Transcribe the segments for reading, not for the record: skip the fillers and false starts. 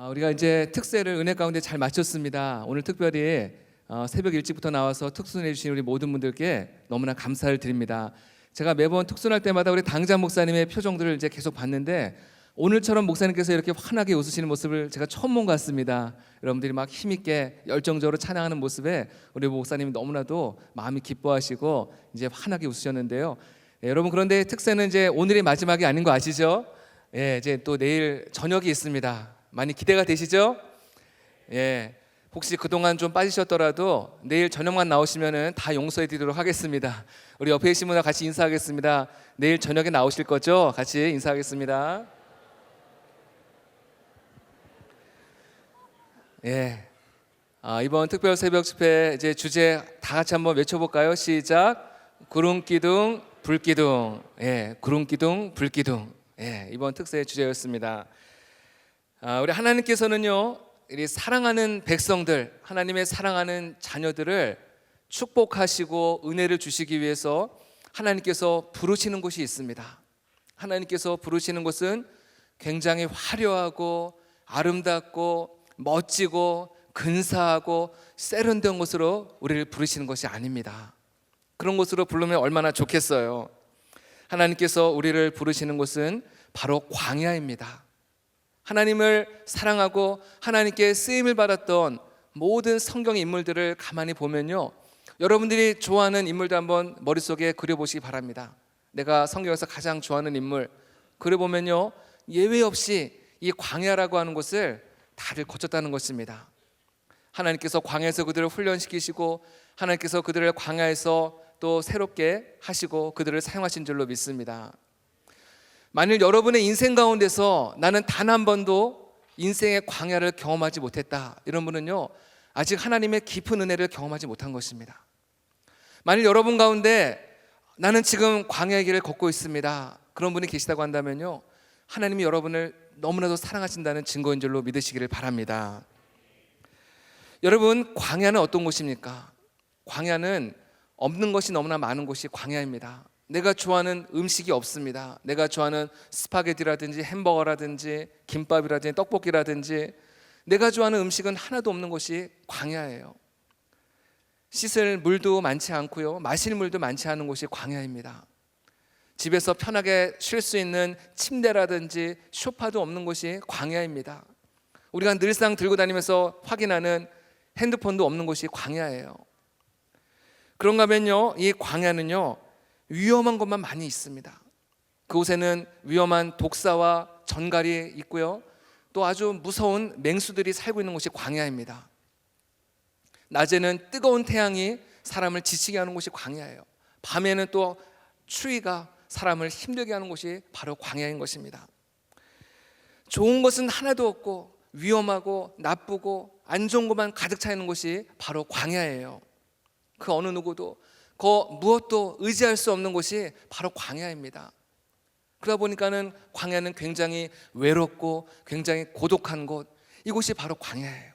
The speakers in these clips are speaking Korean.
우리가 이제 특세를 은혜 가운데 잘 마쳤습니다. 오늘 특별히 새벽 일찍부터 나와서 특순해 주신 우리 모든 분들께 너무나 감사를 드립니다. 제가 매번 특순할 때마다 우리 당장 목사님의 표정들을 이제 계속 봤는데 오늘처럼 목사님께서 이렇게 환하게 웃으시는 모습을 제가 처음 본 것 같습니다. 여러분들이 막 힘있게 열정적으로 찬양하는 모습에 우리 목사님이 너무나도 마음이 기뻐하시고 이제 환하게 웃으셨는데요. 여러분, 그런데 특세는 이제 오늘이 마지막이 아닌 거 아시죠? 이제 또 내일 저녁이 있습니다. 많이 기대가 되시죠? 혹시 그동안 좀 빠지셨더라도 내일 저녁만 나오시면은 다 용서해 드리도록 하겠습니다. 우리 옆에 계신 분과 같이 인사하겠습니다. 내일 저녁에 나오실 거죠? 같이 인사하겠습니다. 이번 특별 새벽 집회 이제 주제 다 같이 한번 외쳐볼까요? 시작. 구름기둥 불기둥. 구름기둥 불기둥. 이번 특세의 주제였습니다. 우리 하나님께서는요, 이 사랑하는 백성들, 하나님의 사랑하는 자녀들을 축복하시고 은혜를 주시기 위해서 하나님께서 부르시는 곳이 있습니다. 하나님께서 부르시는 곳은 굉장히 화려하고 아름답고 멋지고 근사하고 세련된 곳으로 우리를 부르시는 것이 아닙니다. 그런 곳으로 부르면 얼마나 좋겠어요. 하나님께서 우리를 부르시는 곳은 바로 광야입니다. 하나님을 사랑하고 하나님께 쓰임을 받았던 모든 성경의 인물들을 가만히 보면요, 여러분들이 좋아하는 인물들 한번 머릿속에 그려보시기 바랍니다. 내가 성경에서 가장 좋아하는 인물 그려보면요, 예외 없이 이 광야라고 하는 곳을 다들 거쳤다는 것입니다. 하나님께서 광야에서 그들을 훈련시키시고 하나님께서 그들을 광야에서 또 새롭게 하시고 그들을 사용하신 줄로 믿습니다. 만일 여러분의 인생 가운데서 나는 단 한 번도 인생의 광야를 경험하지 못했다, 이런 분은요, 아직 하나님의 깊은 은혜를 경험하지 못한 것입니다. 만일 여러분 가운데 나는 지금 광야의 길을 걷고 있습니다, 그런 분이 계시다고 한다면요, 하나님이 여러분을 너무나도 사랑하신다는 증거인 줄로 믿으시기를 바랍니다. 여러분, 광야는 어떤 곳입니까? 광야는 없는 것이 너무나 많은 곳이 광야입니다. 내가 좋아하는 음식이 없습니다. 내가 좋아하는 스파게티라든지 햄버거라든지 김밥이라든지 떡볶이라든지 내가 좋아하는 음식은 하나도 없는 곳이 광야예요. 씻을 물도 많지 않고요, 마실 물도 많지 않은 곳이 광야입니다. 집에서 편하게 쉴 수 있는 침대라든지 소파도 없는 곳이 광야입니다. 우리가 늘상 들고 다니면서 확인하는 핸드폰도 없는 곳이 광야예요. 그런가 하면요, 이 광야는요, 위험한 것만 많이 있습니다. 그곳에는 위험한 독사와 전갈이 있고요, 또 아주 무서운 맹수들이 살고 있는 곳이 광야입니다. 낮에는 뜨거운 태양이 사람을 지치게 하는 곳이 광야예요. 밤에는 또 추위가 사람을 힘들게 하는 곳이 바로 광야인 것입니다. 좋은 것은 하나도 없고 위험하고 나쁘고 안 좋은 것만 가득 차 있는 곳이 바로 광야예요. 그 어느 누구도 무엇도 의지할 수 없는 곳이 바로 광야입니다. 그러다 보니까는 광야는 굉장히 외롭고 굉장히 고독한 곳, 이곳이 바로 광야예요.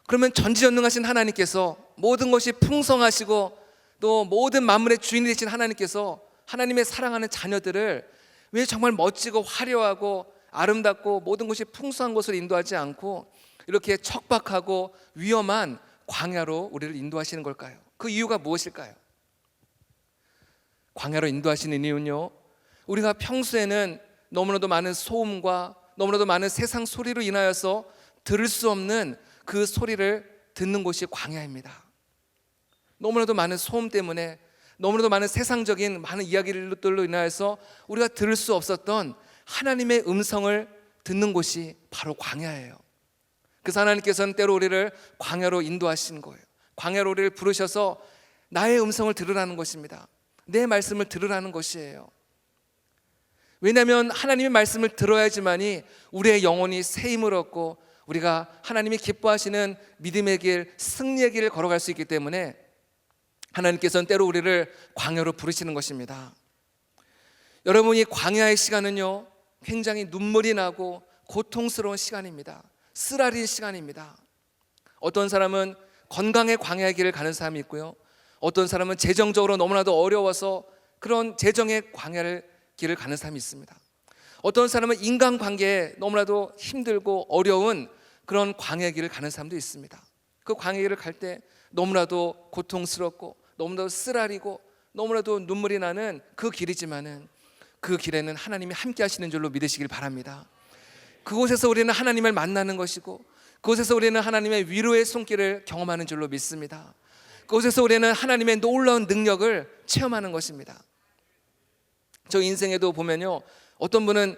그러면 전지전능하신 하나님께서 모든 것이 풍성하시고 또 모든 만물의 주인이 되신 하나님께서 하나님의 사랑하는 자녀들을 왜 정말 멋지고 화려하고 아름답고 모든 것이 풍성한 곳으로 인도하지 않고 이렇게 척박하고 위험한 광야로 우리를 인도하시는 걸까요? 그 이유가 무엇일까요? 광야로 인도하시는 이유는요, 우리가 평소에는 너무나도 많은 소음과 너무나도 많은 세상 소리로 인하여서 들을 수 없는 그 소리를 듣는 곳이 광야입니다. 너무나도 많은 소음 때문에, 너무나도 많은 세상적인 많은 이야기들로 인하여서 우리가 들을 수 없었던 하나님의 음성을 듣는 곳이 바로 광야예요. 그래서 하나님께서는 때로 우리를 광야로 인도하신 거예요. 광야로 우리를 부르셔서 나의 음성을 들으라는 것입니다. 내 말씀을 들으라는 것이에요. 왜냐하면 하나님의 말씀을 들어야지만이 우리의 영혼이 새 힘을 얻고 우리가 하나님이 기뻐하시는 믿음의 길, 승리의 길을 걸어갈 수 있기 때문에 하나님께서는 때로 우리를 광야로 부르시는 것입니다. 여러분이 광야의 시간은요, 굉장히 눈물이 나고 고통스러운 시간입니다. 쓰라린 시간입니다. 어떤 사람은 건강의 광야의 길을 가는 사람이 있고요, 어떤 사람은 재정적으로 너무나도 어려워서 그런 재정의 광야의 길을 가는 사람이 있습니다. 어떤 사람은 인간관계에 너무나도 힘들고 어려운 그런 광야의 길을 가는 사람도 있습니다. 그 광야의 길을 갈 때 너무나도 고통스럽고 너무나도 쓰라리고 너무나도 눈물이 나는 그 길이지만은 그 길에는 하나님이 함께 하시는 줄로 믿으시길 바랍니다. 그곳에서 우리는 하나님을 만나는 것이고 그곳에서 우리는 하나님의 위로의 손길을 경험하는 줄로 믿습니다. 그곳에서 우리는 하나님의 놀라운 능력을 체험하는 것입니다. 저 인생에도 보면요, 어떤 분은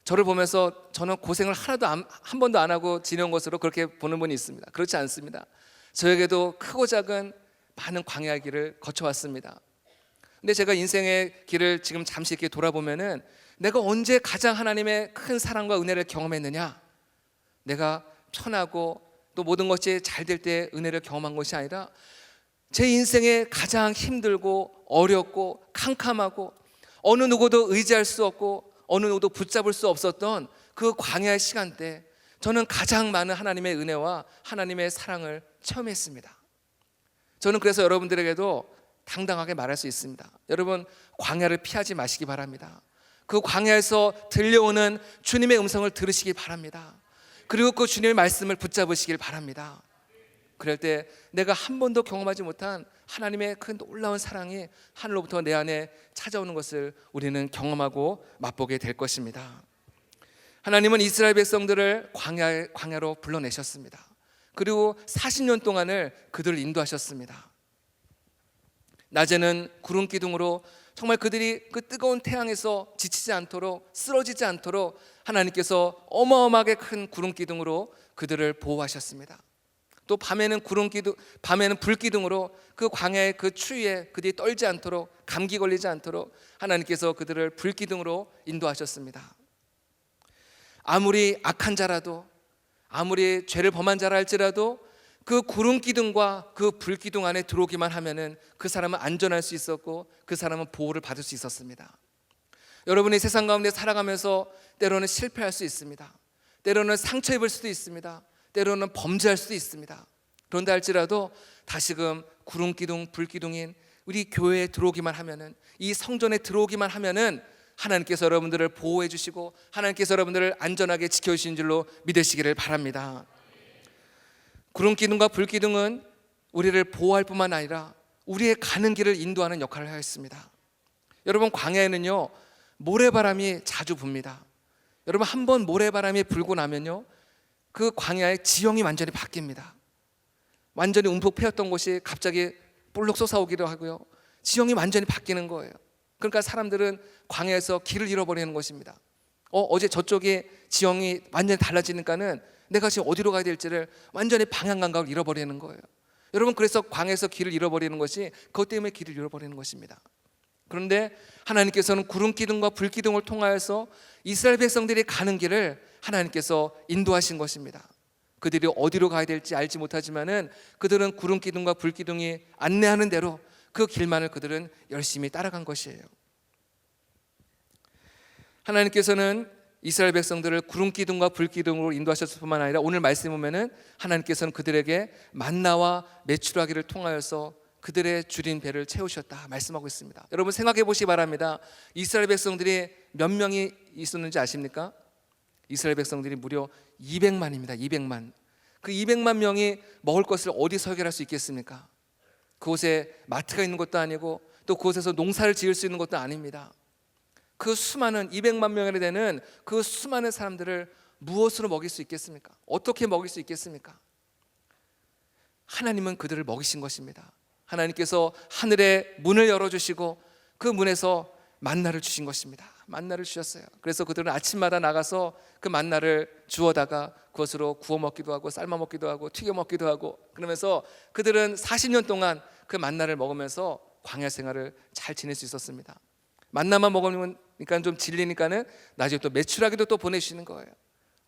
저를 보면서 저는 고생을 한 번도 안 하고 지내온 것으로 그렇게 보는 분이 있습니다. 그렇지 않습니다. 저에게도 크고 작은 많은 광야의 길을 거쳐왔습니다. 근데 제가 인생의 길을 지금 잠시 이렇게 돌아보면은 내가 언제 가장 하나님의 큰 사랑과 은혜를 경험했느냐? 내가 편하고 또 모든 것이 잘 될 때 은혜를 경험한 것이 아니라 제 인생에 가장 힘들고 어렵고 캄캄하고 어느 누구도 의지할 수 없고 어느 누구도 붙잡을 수 없었던 그 광야의 시간대, 저는 가장 많은 하나님의 은혜와 하나님의 사랑을 체험했습니다. 저는 그래서 여러분들에게도 당당하게 말할 수 있습니다. 여러분, 광야를 피하지 마시기 바랍니다. 그 광야에서 들려오는 주님의 음성을 들으시기 바랍니다. 그리고 그 주님의 말씀을 붙잡으시길 바랍니다. 그럴 때 내가 한 번도 경험하지 못한 하나님의 그 놀라운 사랑이 하늘로부터 내 안에 찾아오는 것을 우리는 경험하고 맛보게 될 것입니다. 하나님은 이스라엘 백성들을 광야로 불러내셨습니다. 그리고 40년 동안을 그들을 인도하셨습니다. 낮에는 구름 기둥으로 정말 그들이 그 뜨거운 태양에서 지치지 않도록, 쓰러지지 않도록 하나님께서 어마어마하게 큰 구름 기둥으로 그들을 보호하셨습니다. 또 밤에는 불 기둥으로 그 광야의 그 추위에 그들이 떨지 않도록, 감기 걸리지 않도록 하나님께서 그들을 불 기둥으로 인도하셨습니다. 아무리 악한 자라도, 아무리 죄를 범한 자라 할지라도 그 구름 기둥과 그 불 기둥 안에 들어오기만 하면은 그 사람은 안전할 수 있었고 그 사람은 보호를 받을 수 있었습니다. 여러분이 세상 가운데 살아가면서 때로는 실패할 수 있습니다. 때로는 상처 입을 수도 있습니다. 때로는 범죄할 수도 있습니다. 그런다 할지라도 다시금 구름 기둥, 불 기둥인 우리 교회에 들어오기만 하면은, 이 성전에 들어오기만 하면은 하나님께서 여러분들을 보호해 주시고 하나님께서 여러분들을 안전하게 지켜주신 줄로 믿으시기를 바랍니다. 구름 기둥과 불 기둥은 우리를 보호할 뿐만 아니라 우리의 가는 길을 인도하는 역할을 하였습니다. 여러분, 광야에는요 모래바람이 자주 붑니다. 여러분, 한번 모래바람이 불고 나면요 그 광야의 지형이 완전히 바뀝니다. 완전히 움푹 패였던 곳이 갑자기 볼록 솟아오기도 하고요, 지형이 완전히 바뀌는 거예요. 그러니까 사람들은 광야에서 길을 잃어버리는 것입니다. 어제 저쪽에 지형이 완전히 달라지니까는 내가 지금 어디로 가야 될지를 완전히 방향 감각을 잃어버리는 거예요. 여러분, 그래서 광야에서 길을 잃어버리는 것이 그것 때문에 길을 잃어버리는 것입니다. 그런데 하나님께서는 구름 기둥과 불 기둥을 통하여서 이스라엘 백성들이 가는 길을 하나님께서 인도하신 것입니다. 그들이 어디로 가야 될지 알지 못하지만은 그들은 구름 기둥과 불 기둥이 안내하는 대로 그 길만을 그들은 열심히 따라간 것이에요. 하나님께서는 이스라엘 백성들을 구름 기둥과 불 기둥으로 인도하셨을 뿐만 아니라 오늘 말씀에 보면은 하나님께서는 그들에게 만나와 메추라기를 통하여서 그들의 줄인 배를 채우셨다 말씀하고 있습니다. 여러분, 생각해 보시기 바랍니다. 이스라엘 백성들이 몇 명이 있었는지 아십니까? 이스라엘 백성들이 무려 200만입니다. 200만. 그 200만 명이 먹을 것을 어디서 해결할 수 있겠습니까? 그곳에 마트가 있는 것도 아니고 또 그곳에서 농사를 지을 수 있는 것도 아닙니다. 그 수많은 200만 명이나 되는 그 수많은 사람들을 무엇으로 먹일 수 있겠습니까? 어떻게 먹일 수 있겠습니까? 하나님은 그들을 먹이신 것입니다. 하나님께서 하늘의 문을 열어주시고 그 문에서 만나를 주신 것입니다. 만나를 주셨어요. 그래서 그들은 아침마다 나가서 그 만나를 주워다가 그것으로 구워 먹기도 하고 삶아 먹기도 하고 튀겨 먹기도 하고, 그러면서 그들은 40년 동안 그 만나를 먹으면서 광야 생활을 잘 지낼 수 있었습니다. 만나만 먹으니까 좀 질리니까는 나중에 또 메추라기도 또 보내주시는 거예요.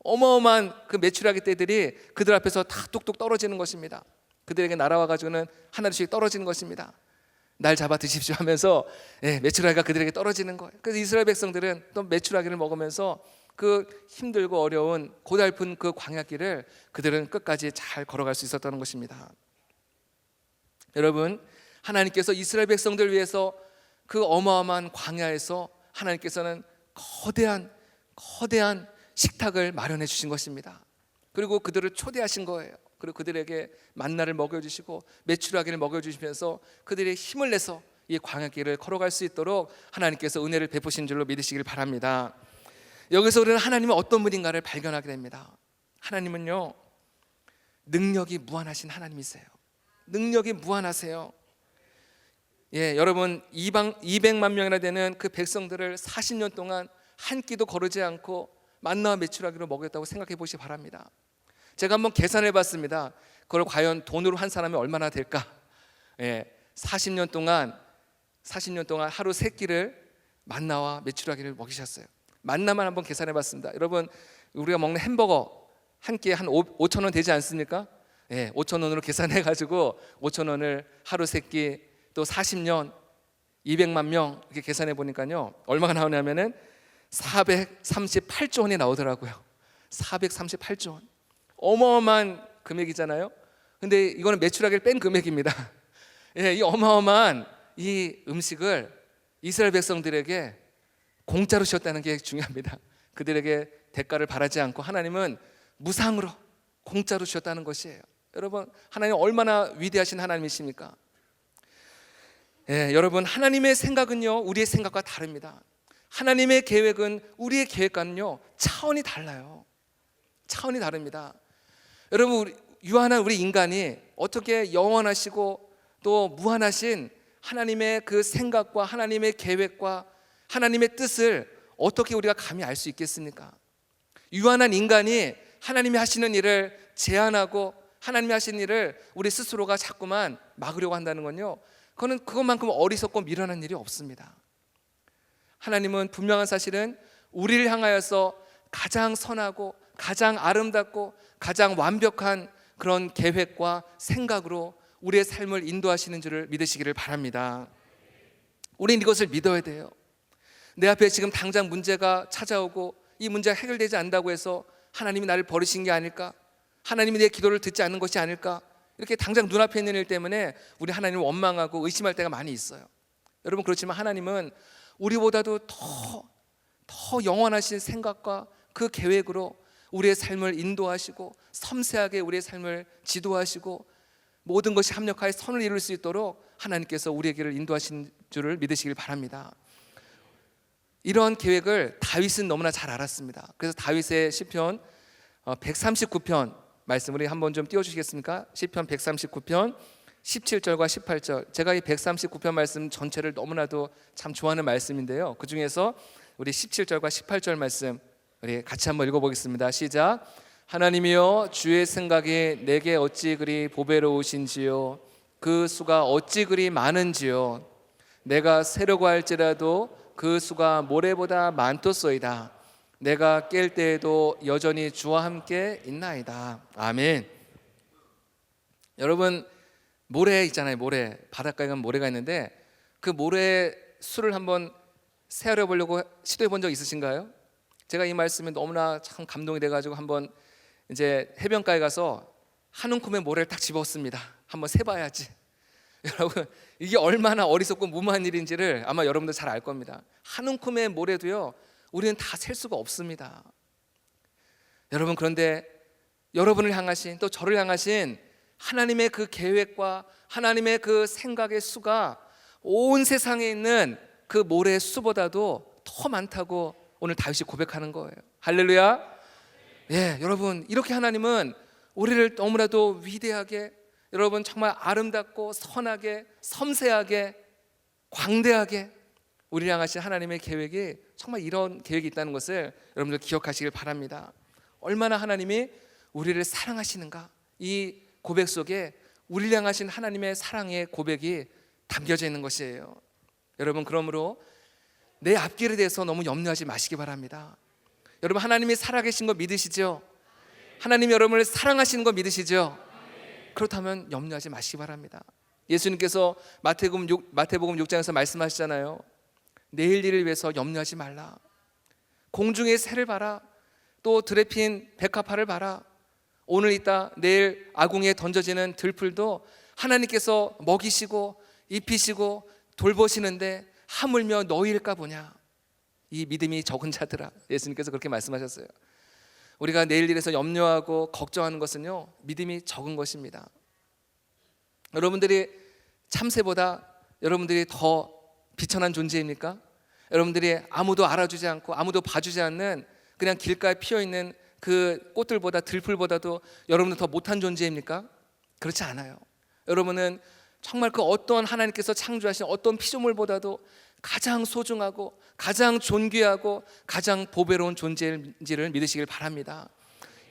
어마어마한 그 메추라기 떼들이 그들 앞에서 다 뚝뚝 떨어지는 것입니다. 그들에게 날아와 가지고는 하나씩 떨어지는 것입니다. 날 잡아 드십시오 하면서 메추라기가 그들에게 떨어지는 거예요. 그래서 이스라엘 백성들은 또 메추라기를 먹으면서 그 힘들고 어려운 고달픈 그 광야길을 그들은 끝까지 잘 걸어갈 수 있었다는 것입니다. 여러분, 하나님께서 이스라엘 백성들 위해서 그 어마어마한 광야에서 하나님께서는 거대한 거대한 식탁을 마련해 주신 것입니다. 그리고 그들을 초대하신 거예요. 그리고 그들에게 만나를 먹여주시고 메추라기를 먹여주시면서 그들의 힘을 내서 이 광야길을 걸어갈 수 있도록 하나님께서 은혜를 베푸신 줄로 믿으시길 바랍니다. 여기서 우리는 하나님은 어떤 분인가를 발견하게 됩니다. 하나님은요, 능력이 무한하신 하나님이세요. 능력이 무한하세요. 여러분 200만 명이나 되는 그 백성들을 40년 동안 한 끼도 거르지 않고 만나와 메추라기로 먹였다고 생각해 보시기 바랍니다. 제가 한번 계산해 봤습니다. 그걸 과연 돈으로 한 사람이 얼마나 될까? 40년 동안 하루 3끼를 만나와 메추라기를 먹이셨어요. 만나만 한번 계산해 봤습니다. 여러분, 우리가 먹는 햄버거 한 끼에 한 5,000원 되지 않습니까? 5,000원으로 계산해 가지고 5,000원을 하루 3끼 또 40년 200만 명 이렇게 계산해 보니까요, 얼마가 나오냐면은 438조 원이 나오더라고요. 438조 원. 어마어마한 금액이잖아요. 근데 이거는 메추라기를 뺀 금액입니다. 이 어마어마한 이 음식을 이스라엘 백성들에게 공짜로 주셨다는 게 중요합니다. 그들에게 대가를 바라지 않고 하나님은 무상으로 공짜로 주셨다는 것이에요. 여러분, 하나님 얼마나 위대하신 하나님이십니까? 여러분, 하나님의 생각은요, 우리의 생각과 다릅니다. 하나님의 계획은 우리의 계획과는요, 차원이 달라요. 차원이 다릅니다. 여러분, 유한한 우리 인간이 어떻게 영원하시고 또 무한하신 하나님의 그 생각과 하나님의 계획과 하나님의 뜻을 어떻게 우리가 감히 알 수 있겠습니까? 유한한 인간이 하나님이 하시는 일을 제한하고 하나님이 하시는 일을 우리 스스로가 자꾸만 막으려고 한다는 건요, 그거는 그것만큼 어리석고 미련한 일이 없습니다. 하나님은 분명한 사실은 우리를 향하여서 가장 선하고 가장 아름답고 가장 완벽한 그런 계획과 생각으로 우리의 삶을 인도하시는 줄을 믿으시기를 바랍니다. 우리는 이것을 믿어야 돼요. 내 앞에 지금 당장 문제가 찾아오고 이 문제가 해결되지 않는다고 해서 하나님이 나를 버리신 게 아닐까? 하나님이 내 기도를 듣지 않는 것이 아닐까? 이렇게 당장 눈앞에 있는 일 때문에 우리 하나님을 원망하고 의심할 때가 많이 있어요. 여러분, 그렇지만 하나님은 우리보다도 더 영원하신 생각과 그 계획으로 우리의 삶을 인도하시고 섬세하게 우리의 삶을 지도하시고 모든 것이 합력하여 선을 이룰 수 있도록 하나님께서 우리에게를 인도하신 줄을 믿으시길 바랍니다. 이런 계획을 다윗은 너무나 잘 알았습니다. 그래서 다윗의 시편 139편 말씀 우리 한번 좀 띄워주시겠습니까? 시편 139편 17절과 18절. 제가 이 139편 말씀 전체를 너무나도 참 좋아하는 말씀인데요, 그 중에서 우리 17절과 18절 말씀 우리 같이 한번 읽어보겠습니다. 시작. 하나님이여, 주의 생각이 내게 어찌 그리 보배로우신지요, 그 수가 어찌 그리 많은지요. 내가 세려고 할지라도 그 수가 모래보다 많도소이다. 내가 깰 때에도 여전히 주와 함께 있나이다. 아멘. 여러분, 모래 있잖아요. 모래, 바닷가에 가면 모래가 있는데 그 모래 수를 한번 세어려 보려고 시도해 본 적 있으신가요? 제가 이 말씀에 너무나 참 감동이 돼가지고 한번 이제 해변가에 가서 한 움큼의 모래를 딱 집었습니다. 한번 세봐야지. 여러분, 이게 얼마나 어리석고 무모한 일인지를 아마 여러분들 잘 알 겁니다. 한 움큼의 모래도요, 우리는 다 셀 수가 없습니다. 여러분, 그런데 여러분을 향하신, 또 저를 향하신 하나님의 그 계획과 하나님의 그 생각의 수가 온 세상에 있는 그 모래의 수보다도 더 많다고 오늘 다윗이 고백하는 거예요. 할렐루야. 여러분, 이렇게 하나님은 우리를 너무나도 위대하게, 여러분 정말 아름답고 선하게, 섬세하게, 광대하게 우리를 향하신 하나님의 계획이 정말 이런 계획이 있다는 것을 여러분들 기억하시길 바랍니다. 얼마나 하나님이 우리를 사랑하시는가, 이 고백 속에 우리를 향하신 하나님의 사랑의 고백이 담겨져 있는 것이에요. 여러분, 그러므로 내 앞길에 대해서 너무 염려하지 마시기 바랍니다. 여러분, 하나님이 살아계신 거 믿으시죠? 하나님이 여러분을 사랑하시는 거 믿으시죠? 그렇다면 염려하지 마시기 바랍니다. 예수님께서 마태복음 6장에서 말씀하시잖아요. 내일 일을 위해서 염려하지 말라. 공중의 새를 봐라. 또 들에 핀 백합화를 봐라. 오늘 있다 내일 아궁이에 던져지는 들풀도 하나님께서 먹이시고 입히시고 돌보시는데 하물며 너희일까 보냐. 이 믿음이 적은 자들아. 예수님께서 그렇게 말씀하셨어요. 우리가 내일 일에서 염려하고 걱정하는 것은요, 믿음이 적은 것입니다. 여러분들이 참새보다 여러분들이 더 비천한 존재입니까? 여러분들이 아무도 알아주지 않고 아무도 봐주지 않는 그냥 길가에 피어있는 그 꽃들보다, 들풀보다도 여러분은 더 못한 존재입니까? 그렇지 않아요. 여러분은 정말 그 어떤 하나님께서 창조하신 어떤 피조물보다도 가장 소중하고 가장 존귀하고 가장 보배로운 존재인지를 믿으시길 바랍니다.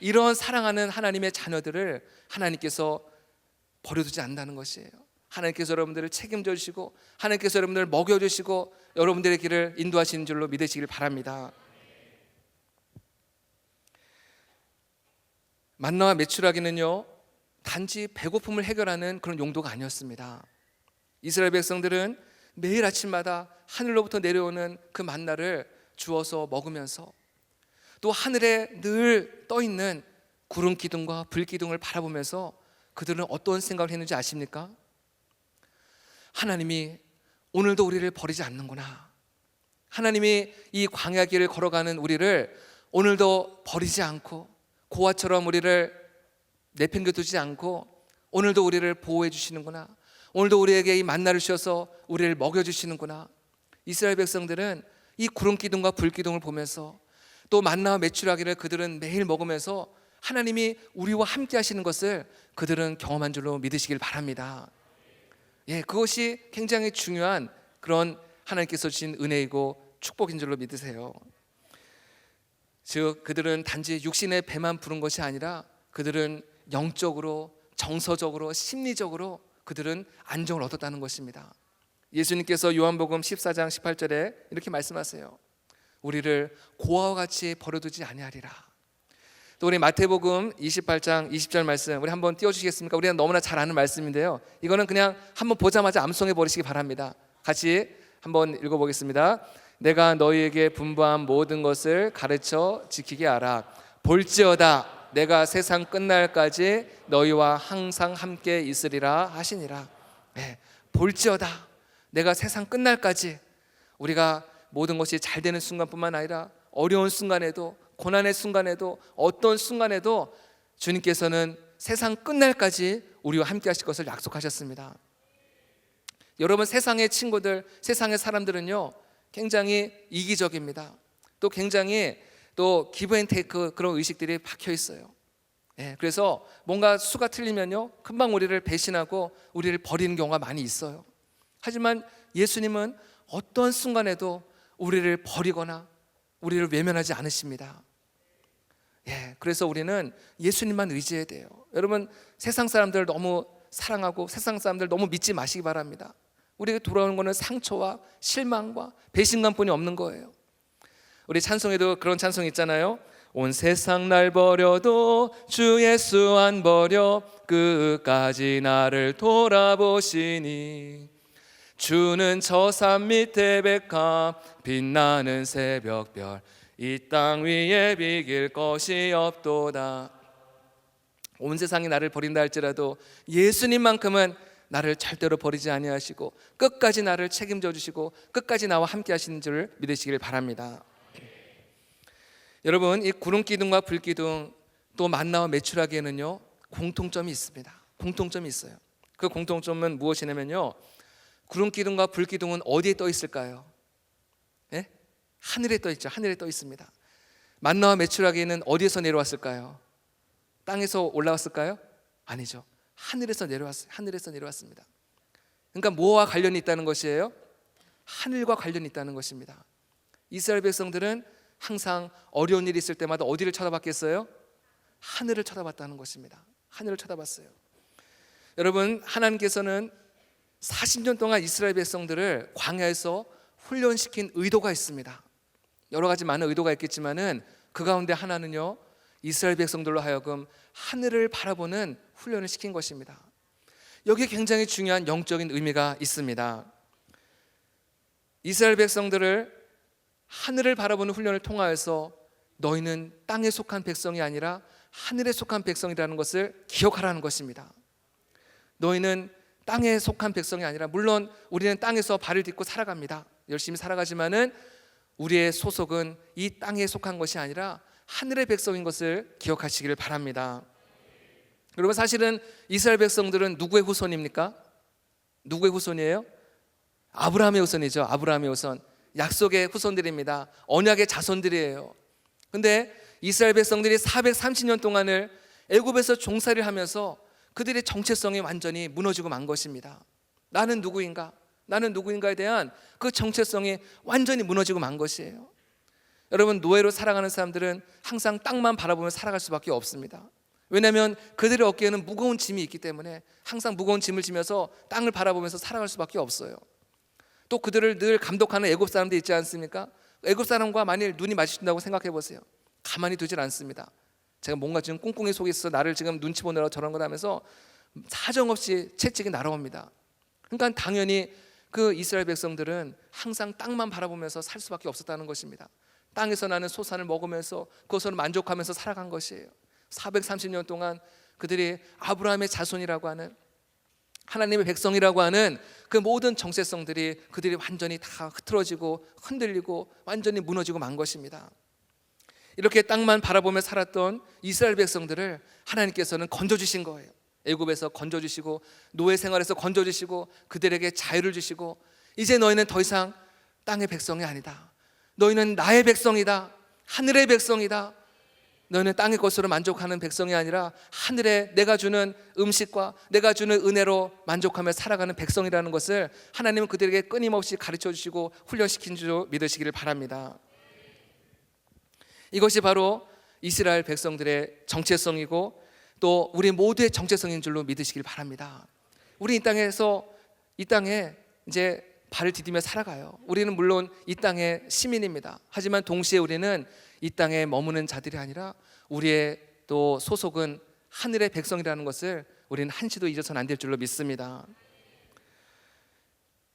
이런 사랑하는 하나님의 자녀들을 하나님께서 버려두지 않는다는 것이에요. 하나님께서 여러분들을 책임져 주시고 하나님께서 여러분들을 먹여주시고 여러분들의 길을 인도하시는 줄로 믿으시길 바랍니다. 만나와 메추라기는요, 단지 배고픔을 해결하는 그런 용도가 아니었습니다. 이스라엘 백성들은 매일 아침마다 하늘로부터 내려오는 그 만나를 주어서 먹으면서 또 하늘에 늘 떠있는 구름 기둥과 불 기둥을 바라보면서 그들은 어떤 생각을 했는지 아십니까? 하나님이 오늘도 우리를 버리지 않는구나. 하나님이 이 광야 길을 걸어가는 우리를 오늘도 버리지 않고 고아처럼 우리를 내팽겨두지 않고 오늘도 우리를 보호해 주시는구나. 오늘도 우리에게 이 만나를 주셔서 우리를 먹여주시는구나. 이스라엘 백성들은 이 구름 기둥과 불 기둥을 보면서 또 만나와 메추라기를 그들은 매일 먹으면서 하나님이 우리와 함께 하시는 것을 그들은 경험한 줄로 믿으시길 바랍니다. 예, 그것이 굉장히 중요한 그런 하나님께서 주신 은혜이고 축복인 줄로 믿으세요. 즉 그들은 단지 육신의 배만 부른 것이 아니라 그들은 영적으로, 정서적으로, 심리적으로 그들은 안정을 얻었다는 것입니다. 예수님께서 요한복음 14장 18절에 이렇게 말씀하세요. 우리를 고아와 같이 버려두지 아니하리라. 또 우리 마태복음 28장 20절 말씀 우리 한번 띄워주시겠습니까? 우리가 너무나 잘 아는 말씀인데요, 이거는 그냥 한번 보자마자 암송해 버리시기 바랍니다. 같이 한번 읽어보겠습니다. 내가 너희에게 분부한 모든 것을 가르쳐 지키게 하라. 볼지어다 내가 세상 끝날까지 너희와 항상 함께 있으리라 하시니라. 네, 볼지어다 내가 세상 끝날까지, 우리가 모든 것이 잘 되는 순간뿐만 아니라 어려운 순간에도, 고난의 순간에도, 어떤 순간에도 주님께서는 세상 끝날까지 우리와 함께 하실 것을 약속하셨습니다. 여러분, 세상의 친구들, 세상의 사람들은요 굉장히 이기적입니다. 또 굉장히 또 기브 앤 테이크 그런 의식들이 박혀 있어요. 예, 그래서 뭔가 수가 틀리면요 금방 우리를 배신하고 우리를 버리는 경우가 많이 있어요. 하지만 예수님은 어떤 순간에도 우리를 버리거나 우리를 외면하지 않으십니다. 예, 그래서 우리는 예수님만 의지해야 돼요. 여러분, 세상 사람들을 너무 사랑하고 세상 사람들을 너무 믿지 마시기 바랍니다. 우리에게 돌아오는 것은 상처와 실망과 배신감뿐이 없는 거예요. 우리 찬송에도 그런 찬송이 있잖아요. 온 세상 날 버려도 주 예수 안 버려 끝까지 나를 돌아보시니 주는 저 산 밑에 백합 빛나는 새벽별 이 땅 위에 비길 것이 없도다. 온 세상이 나를 버린다 할지라도 예수님만큼은 나를 절대로 버리지 아니하시고 끝까지 나를 책임져 주시고 끝까지 나와 함께 하시는 줄 믿으시길 바랍니다. 여러분, 이 구름 기둥과 불 기둥 또 만나와 메추라기에는요 공통점이 있습니다. 공통점이 있어요. 그 공통점은 무엇이냐면요, 구름 기둥과 불 기둥은 어디에 떠 있을까요? 예? 하늘에 떠 있죠. 하늘에 떠 있습니다. 만나와 메추라기는 어디에서 내려왔을까요? 땅에서 올라왔을까요? 아니죠. 하늘에서 내려왔어요. 하늘에서 내려왔습니다. 그러니까 뭐와 관련이 있다는 것이에요? 하늘과 관련이 있다는 것입니다. 이스라엘 백성들은 항상 어려운 일이 있을 때마다 어디를 쳐다봤겠어요? 하늘을 쳐다봤다는 것입니다. 하늘을 쳐다봤어요. 여러분, 하나님께서는 40년 동안 이스라엘 백성들을 광야에서 훈련시킨 의도가 있습니다. 여러 가지 많은 의도가 있겠지만은 그 가운데 하나는요, 이스라엘 백성들로 하여금 하늘을 바라보는 훈련을 시킨 것입니다. 여기에 굉장히 중요한 영적인 의미가 있습니다. 이스라엘 백성들을 하늘을 바라보는 훈련을 통하여서 너희는 땅에 속한 백성이 아니라 하늘에 속한 백성이라는 것을 기억하라는 것입니다. 너희는 땅에 속한 백성이 아니라, 물론 우리는 땅에서 발을 딛고 살아갑니다. 열심히 살아가지만은 우리의 소속은 이 땅에 속한 것이 아니라 하늘의 백성인 것을 기억하시기를 바랍니다. 여러분, 사실은 이스라엘 백성들은 누구의 후손입니까? 누구의 후손이에요? 아브라함의 후손이죠. 아브라함의 후손, 약속의 후손들입니다. 언약의 자손들이에요. 근데 이스라엘 백성들이 430년 동안을 애굽에서 종살이를 하면서 그들의 정체성이 완전히 무너지고 만 것입니다. 나는 누구인가? 나는 누구인가에 대한 그 정체성이 완전히 무너지고 만 것이에요. 여러분, 노예로 살아가는 사람들은 항상 땅만 바라보며 살아갈 수밖에 없습니다. 왜냐하면 그들의 어깨에는 무거운 짐이 있기 때문에 항상 무거운 짐을 지면서 땅을 바라보면서 살아갈 수밖에 없어요. 또 그들을 늘 감독하는 애굽 사람들 있지 않습니까? 애굽 사람과 만일 눈이 마주친다고 생각해 보세요. 가만히 두질 않습니다. 제가 뭔가 지금 꿍꿍이 속에 있어 나를 지금 눈치 보느라고 저런 걸 하면서 사정없이 채찍이 날아옵니다. 그러니까 당연히 그 이스라엘 백성들은 항상 땅만 바라보면서 살 수밖에 없었다는 것입니다. 땅에서 나는 소산을 먹으면서 그것으로 만족하면서 살아간 것이에요. 430년 동안 그들이 아브라함의 자손이라고 하는, 하나님의 백성이라고 하는 그 모든 정체성들이 그들이 완전히 다 흐트러지고 흔들리고 완전히 무너지고 만 것입니다. 이렇게 땅만 바라보며 살았던 이스라엘 백성들을 하나님께서는 건져주신 거예요. 애굽에서 건져주시고 노예 생활에서 건져주시고 그들에게 자유를 주시고, 이제 너희는 더 이상 땅의 백성이 아니다. 너희는 나의 백성이다. 하늘의 백성이다. 너희는 땅의 것으로 만족하는 백성이 아니라 하늘에 내가 주는 음식과 내가 주는 은혜로 만족하며 살아가는 백성이라는 것을 하나님은 그들에게 끊임없이 가르쳐 주시고 훈련시킨 줄 믿으시기를 바랍니다. 이것이 바로 이스라엘 백성들의 정체성이고 또 우리 모두의 정체성인 줄로 믿으시길 바랍니다. 우리 이 땅에 이제 발을 디디며 살아가요. 우리는 물론 이 땅의 시민입니다. 하지만 동시에 우리는 이 땅에 머무는 자들이 아니라 우리의 또 소속은 하늘의 백성이라는 것을 우리는 한시도 잊어서는 안 될 줄로 믿습니다.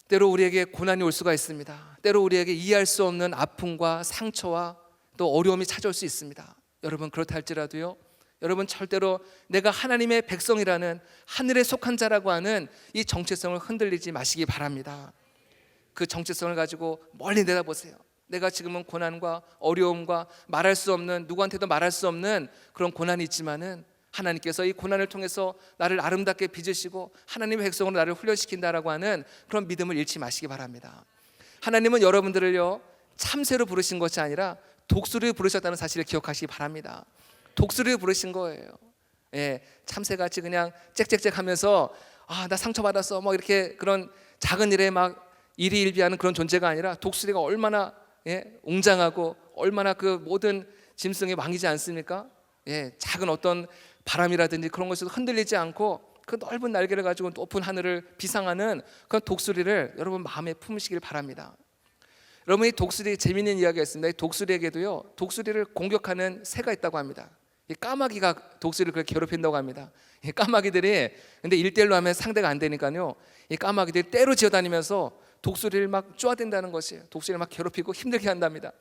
때로 우리에게 고난이 올 수가 있습니다. 때로 우리에게 이해할 수 없는 아픔과 상처와 또 어려움이 찾아올 수 있습니다. 여러분, 그렇다 할지라도요, 여러분 절대로 내가 하나님의 백성이라는 하늘에 속한 자라고 하는 이 정체성을 흔들리지 마시기 바랍니다. 그 정체성을 가지고 멀리 내다보세요. 내가 지금은 고난과 어려움과 말할 수 없는, 누구한테도 말할 수 없는 그런 고난이 있지만은 하나님께서 이 고난을 통해서 나를 아름답게 빚으시고 하나님의 백성으로 나를 훈련시킨다라고 하는 그런 믿음을 잃지 마시기 바랍니다. 하나님은 여러분들을요 참새로 부르신 것이 아니라 독수리로 부르셨다는 사실을 기억하시기 바랍니다. 독수리로 부르신 거예요. 예, 참새같이 그냥 짹짹짹 하면서 나 상처받았어 뭐 이렇게 그런 작은 일에 막 일희일비하는 그런 존재가 아니라 독수리가 얼마나 웅장하고 얼마나 그 모든 짐승의 왕이지 않습니까? 작은 어떤 바람이라든지 그런 것에도 흔들리지 않고 그 넓은 날개를 가지고 높은 하늘을 비상하는 그런 독수리를 여러분 마음에 품으시길 바랍니다. 여러분, 이 독수리 재미있는 이야기가 있습니다. 이 독수리에게도요 독수리를 공격하는 새가 있다고 합니다. 이 까마귀가 독수리를 그렇게 괴롭힌다고 합니다. 이 까마귀들이 근데 1대1로 하면 상대가 안 되니까요, 이 까마귀들이 떼로 지어다니면서 독수리를 막 쪼아댄다는 것이에요. 독수리를 막 괴롭히고 힘들게 한답니다.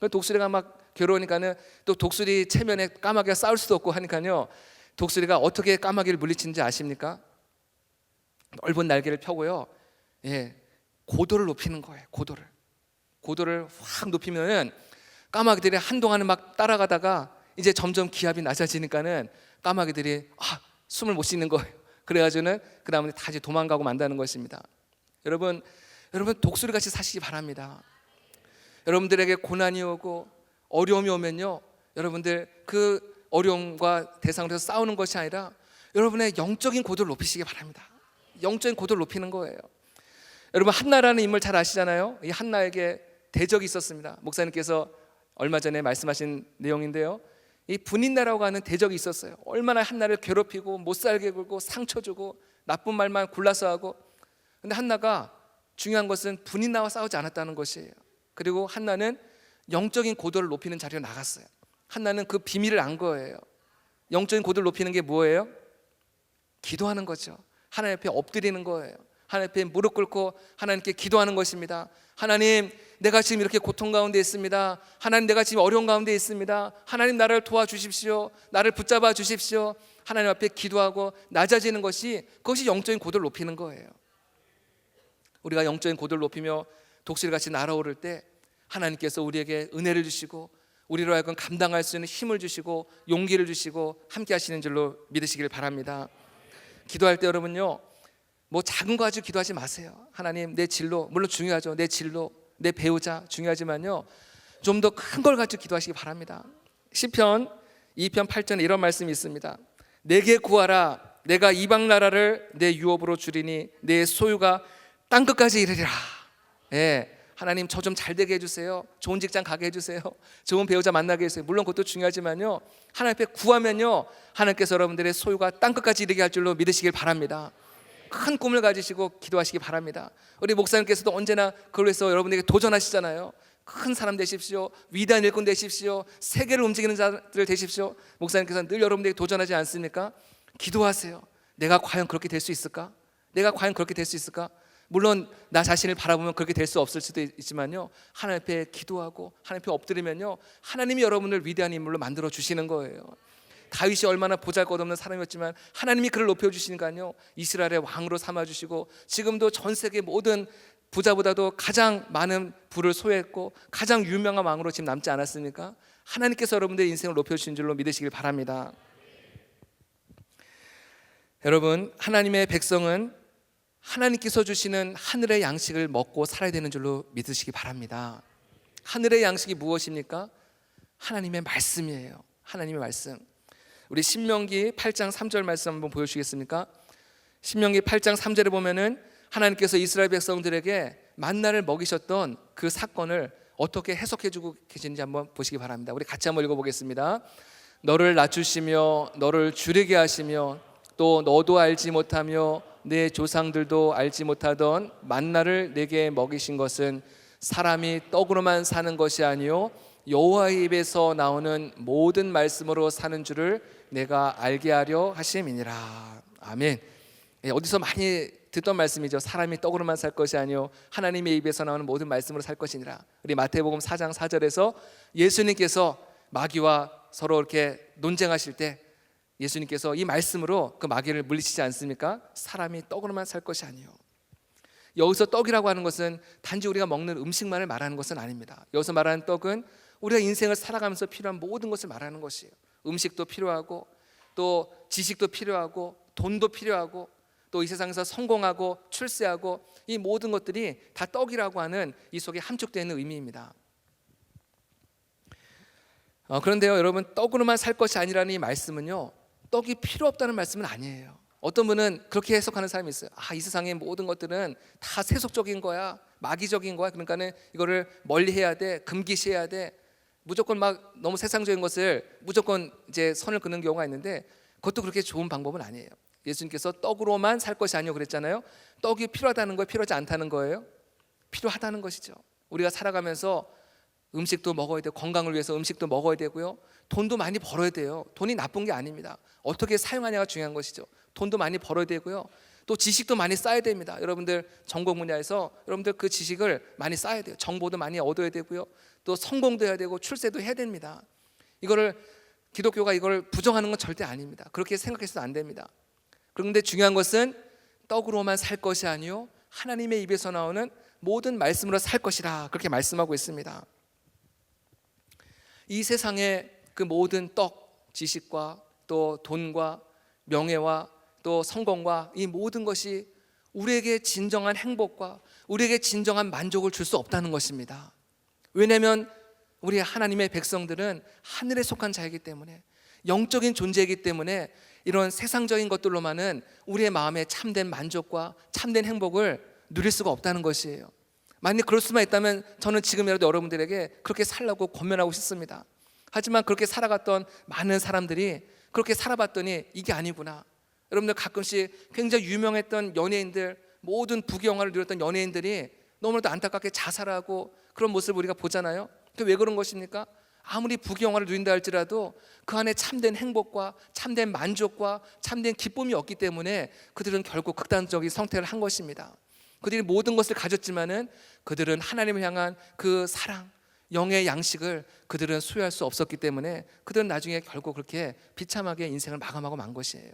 독수리가 막 괴로우니까는 또 독수리 체면에 까마귀가 싸울 수도 없고 하니까요, 독수리가 어떻게 까마귀를 물리치는지 아십니까? 넓은 날개를 펴고요, 고도를 높이는 거예요. 고도를 확 높이면은 까마귀들이 한동안은 막 따라가다가 이제 점점 기압이 낮아지니까는 까마귀들이 숨을 못 쉬는 거예요. 그래가지고는 그 다음에 다시 도망가고 만다는 것입니다. 여러분 독수리 같이 사시기 바랍니다. 여러분들에게 고난이 오고 어려움이 오면요, 여러분들 그 어려움과 대상으로 해서 싸우는 것이 아니라 여러분의 영적인 고도를 높이시기 바랍니다. 영적인 고도를 높이는 거예요. 여러분, 한나라는 인물 잘 아시잖아요. 이 한나에게 대적이 있었습니다. 목사님께서 얼마 전에 말씀하신 내용인데요, 이 분인나라고 하는 대적이 있었어요. 얼마나 한나를 괴롭히고 못살게 굴고 상처 주고 나쁜 말만 굴라서 하고. 근데 한나가 중요한 것은 분인나와 싸우지 않았다는 것이에요. 그리고 한나는 영적인 고도를 높이는 자리로 나갔어요. 한나는 그 비밀을 안 거예요. 영적인 고도를 높이는 게 뭐예요? 기도하는 거죠. 하나님 앞에 엎드리는 거예요. 하나님 앞에 무릎 꿇고 하나님께 기도하는 것입니다. 하나님, 내가 지금 이렇게 고통 가운데 있습니다. 하나님, 내가 지금 어려운 가운데 있습니다. 하나님, 나를 도와주십시오. 나를 붙잡아 주십시오. 하나님 앞에 기도하고 낮아지는 것이, 그것이 영적인 고도를 높이는 거예요. 우리가 영적인 고도를 높이며 독수리같이 날아오를 때 하나님께서 우리에게 은혜를 주시고 우리로 하여금 감당할 수 있는 힘을 주시고 용기를 주시고 함께 하시는 줄로 믿으시길 바랍니다. 기도할 때 여러분요, 뭐 작은 거 가지고 기도하지 마세요. 하나님, 내 진로, 물론 중요하죠. 내 진로, 내 배우자 중요하지만요, 좀 더 큰 걸 가지고 기도하시기 바랍니다. 시편 2편 8절에 이런 말씀이 있습니다. 내게 구하라. 내가 이방 나라를 내 유업으로 주리니 내 소유가 땅끝까지 이르리라. 예, 하나님 저 좀 잘 되게 해주세요. 좋은 직장 가게 해주세요. 좋은 배우자 만나게 해주세요. 물론 그것도 중요하지만요, 하나님 앞에 구하면요, 하나님께서 여러분들의 소유가 땅끝까지 이르게 할 줄로 믿으시길 바랍니다. 큰 꿈을 가지시고 기도하시기 바랍니다. 우리 목사님께서도 언제나 그걸 위해서 여러분에게 도전하시잖아요. 큰 사람 되십시오. 위대한 일꾼 되십시오. 세계를 움직이는 자들 되십시오. 목사님께서는 늘 여러분에게 도전하지 않습니까? 기도하세요. 내가 과연 그렇게 될 수 있을까? 내가 과연 그렇게 될 수 있을까? 물론 나 자신을 바라보면 그렇게 될 수 없을 수도 있지만요, 하나님 앞에 기도하고 하나님 앞에 엎드리면요, 하나님이 여러분을 위대한 인물로 만들어 주시는 거예요. 다윗이 얼마나 보잘것없는 사람이었지만 하나님이 그를 높여주시니까요, 이스라엘의 왕으로 삼아주시고 지금도 전 세계 모든 부자보다도 가장 많은 부를 소유했고 가장 유명한 왕으로 지금 남지 않았습니까? 하나님께서 여러분들의 인생을 높여주신 줄로 믿으시길 바랍니다. 여러분, 하나님의 백성은 하나님께서 주시는 하늘의 양식을 먹고 살아야 되는 줄로 믿으시기 바랍니다. 하늘의 양식이 무엇입니까? 하나님의 말씀이에요. 하나님의 말씀. 우리 신명기 8장 3절 말씀 한번 보여주시겠습니까? 신명기 8장 3절에 보면은 하나님께서 이스라엘 백성들에게 만나를 먹이셨던 그 사건을 어떻게 해석해주고 계시는지 한번 보시기 바랍니다. 우리 같이 한번 읽어보겠습니다. 너를 낮추시며 너를 줄이게 하시며 또 너도 알지 못하며 내 조상들도 알지 못하던 만나를 내게 먹이신 것은 사람이 떡으로만 사는 것이 아니요 여호와의 입에서 나오는 모든 말씀으로 사는 줄을 내가 알게 하려 하심이니라. 아멘. 어디서 많이 듣던 말씀이죠. 사람이 떡으로만 살 것이 아니요 하나님의 입에서 나오는 모든 말씀으로 살 것이니라. 우리 마태복음 4장 4절에서 예수님께서 마귀와 서로 이렇게 논쟁하실 때 예수님께서 이 말씀으로 그 마귀를 물리치지 않습니까? 사람이 떡으로만 살 것이 아니요. 여기서 떡이라고 하는 것은 단지 우리가 먹는 음식만을 말하는 것은 아닙니다. 여기서 말하는 떡은 우리가 인생을 살아가면서 필요한 모든 것을 말하는 것이에요. 음식도 필요하고 또 지식도 필요하고 돈도 필요하고 또 이 세상에서 성공하고 출세하고 이 모든 것들이 다 떡이라고 하는 이 속에 함축되어 있는 의미입니다. 그런데요, 여러분, 떡으로만 살 것이 아니라는 이 말씀은요, 떡이 필요 없다는 말씀은 아니에요. 어떤 분은 그렇게 해석하는 사람이 있어요. 이 세상의 모든 것들은 다 세속적인 거야, 마귀적인 거야. 그러니까는 이거를 멀리해야 돼, 금기시해야 돼. 무조건 막 너무 세상적인 것을 무조건 이제 선을 그는 경우가 있는데 그것도 그렇게 좋은 방법은 아니에요. 예수님께서 떡으로만 살 것이 아니요 그랬잖아요. 떡이 필요하다는 거예요, 필요하지 않다는 거예요? 필요하다는 것이죠. 우리가 살아가면서 음식도 먹어야 되고 건강을 위해서 음식도 먹어야 되고요, 돈도 많이 벌어야 돼요. 돈이 나쁜 게 아닙니다. 어떻게 사용하냐가 중요한 것이죠. 돈도 많이 벌어야 되고요, 또 지식도 많이 쌓아야 됩니다. 여러분들 전공 분야에서 여러분들 그 지식을 많이 쌓아야 돼요. 정보도 많이 얻어야 되고요, 또 성공도 해야 되고 출세도 해야 됩니다. 이거를 기독교가 이걸 부정하는 건 절대 아닙니다. 그렇게 생각해서는 안 됩니다. 그런데 중요한 것은 떡으로만 살 것이 아니요 하나님의 입에서 나오는 모든 말씀으로 살 것이라, 그렇게 말씀하고 있습니다. 이 세상의 그 모든 떡, 지식과 또 돈과 명예와 또 성공과 이 모든 것이 우리에게 진정한 행복과 우리에게 진정한 만족을 줄 수 없다는 것입니다. 왜냐하면 우리 하나님의 백성들은 하늘에 속한 자이기 때문에, 영적인 존재이기 때문에 이런 세상적인 것들로만은 우리의 마음에 참된 만족과 참된 행복을 누릴 수가 없다는 것이에요. 만약 그럴 수만 있다면 저는 지금이라도 여러분들에게 그렇게 살라고 권면하고 싶습니다. 하지만 그렇게 살아갔던 많은 사람들이 그렇게 살아봤더니 이게 아니구나. 여러분들 가끔씩 굉장히 유명했던 연예인들, 모든 부귀영화를 누렸던 연예인들이 너무나도 안타깝게 자살하고 그런 모습을 우리가 보잖아요. 왜 그런 것입니까? 아무리 부귀영화를 누린다 할지라도 그 안에 참된 행복과 참된 만족과 참된 기쁨이 없기 때문에 그들은 결국 극단적인 선택을 한 것입니다. 그들이 모든 것을 가졌지만은 그들은 하나님을 향한 그 사랑, 영의 양식을 그들은 소유할 수 없었기 때문에 그들은 나중에 결국 그렇게 비참하게 인생을 마감하고 만 것이에요.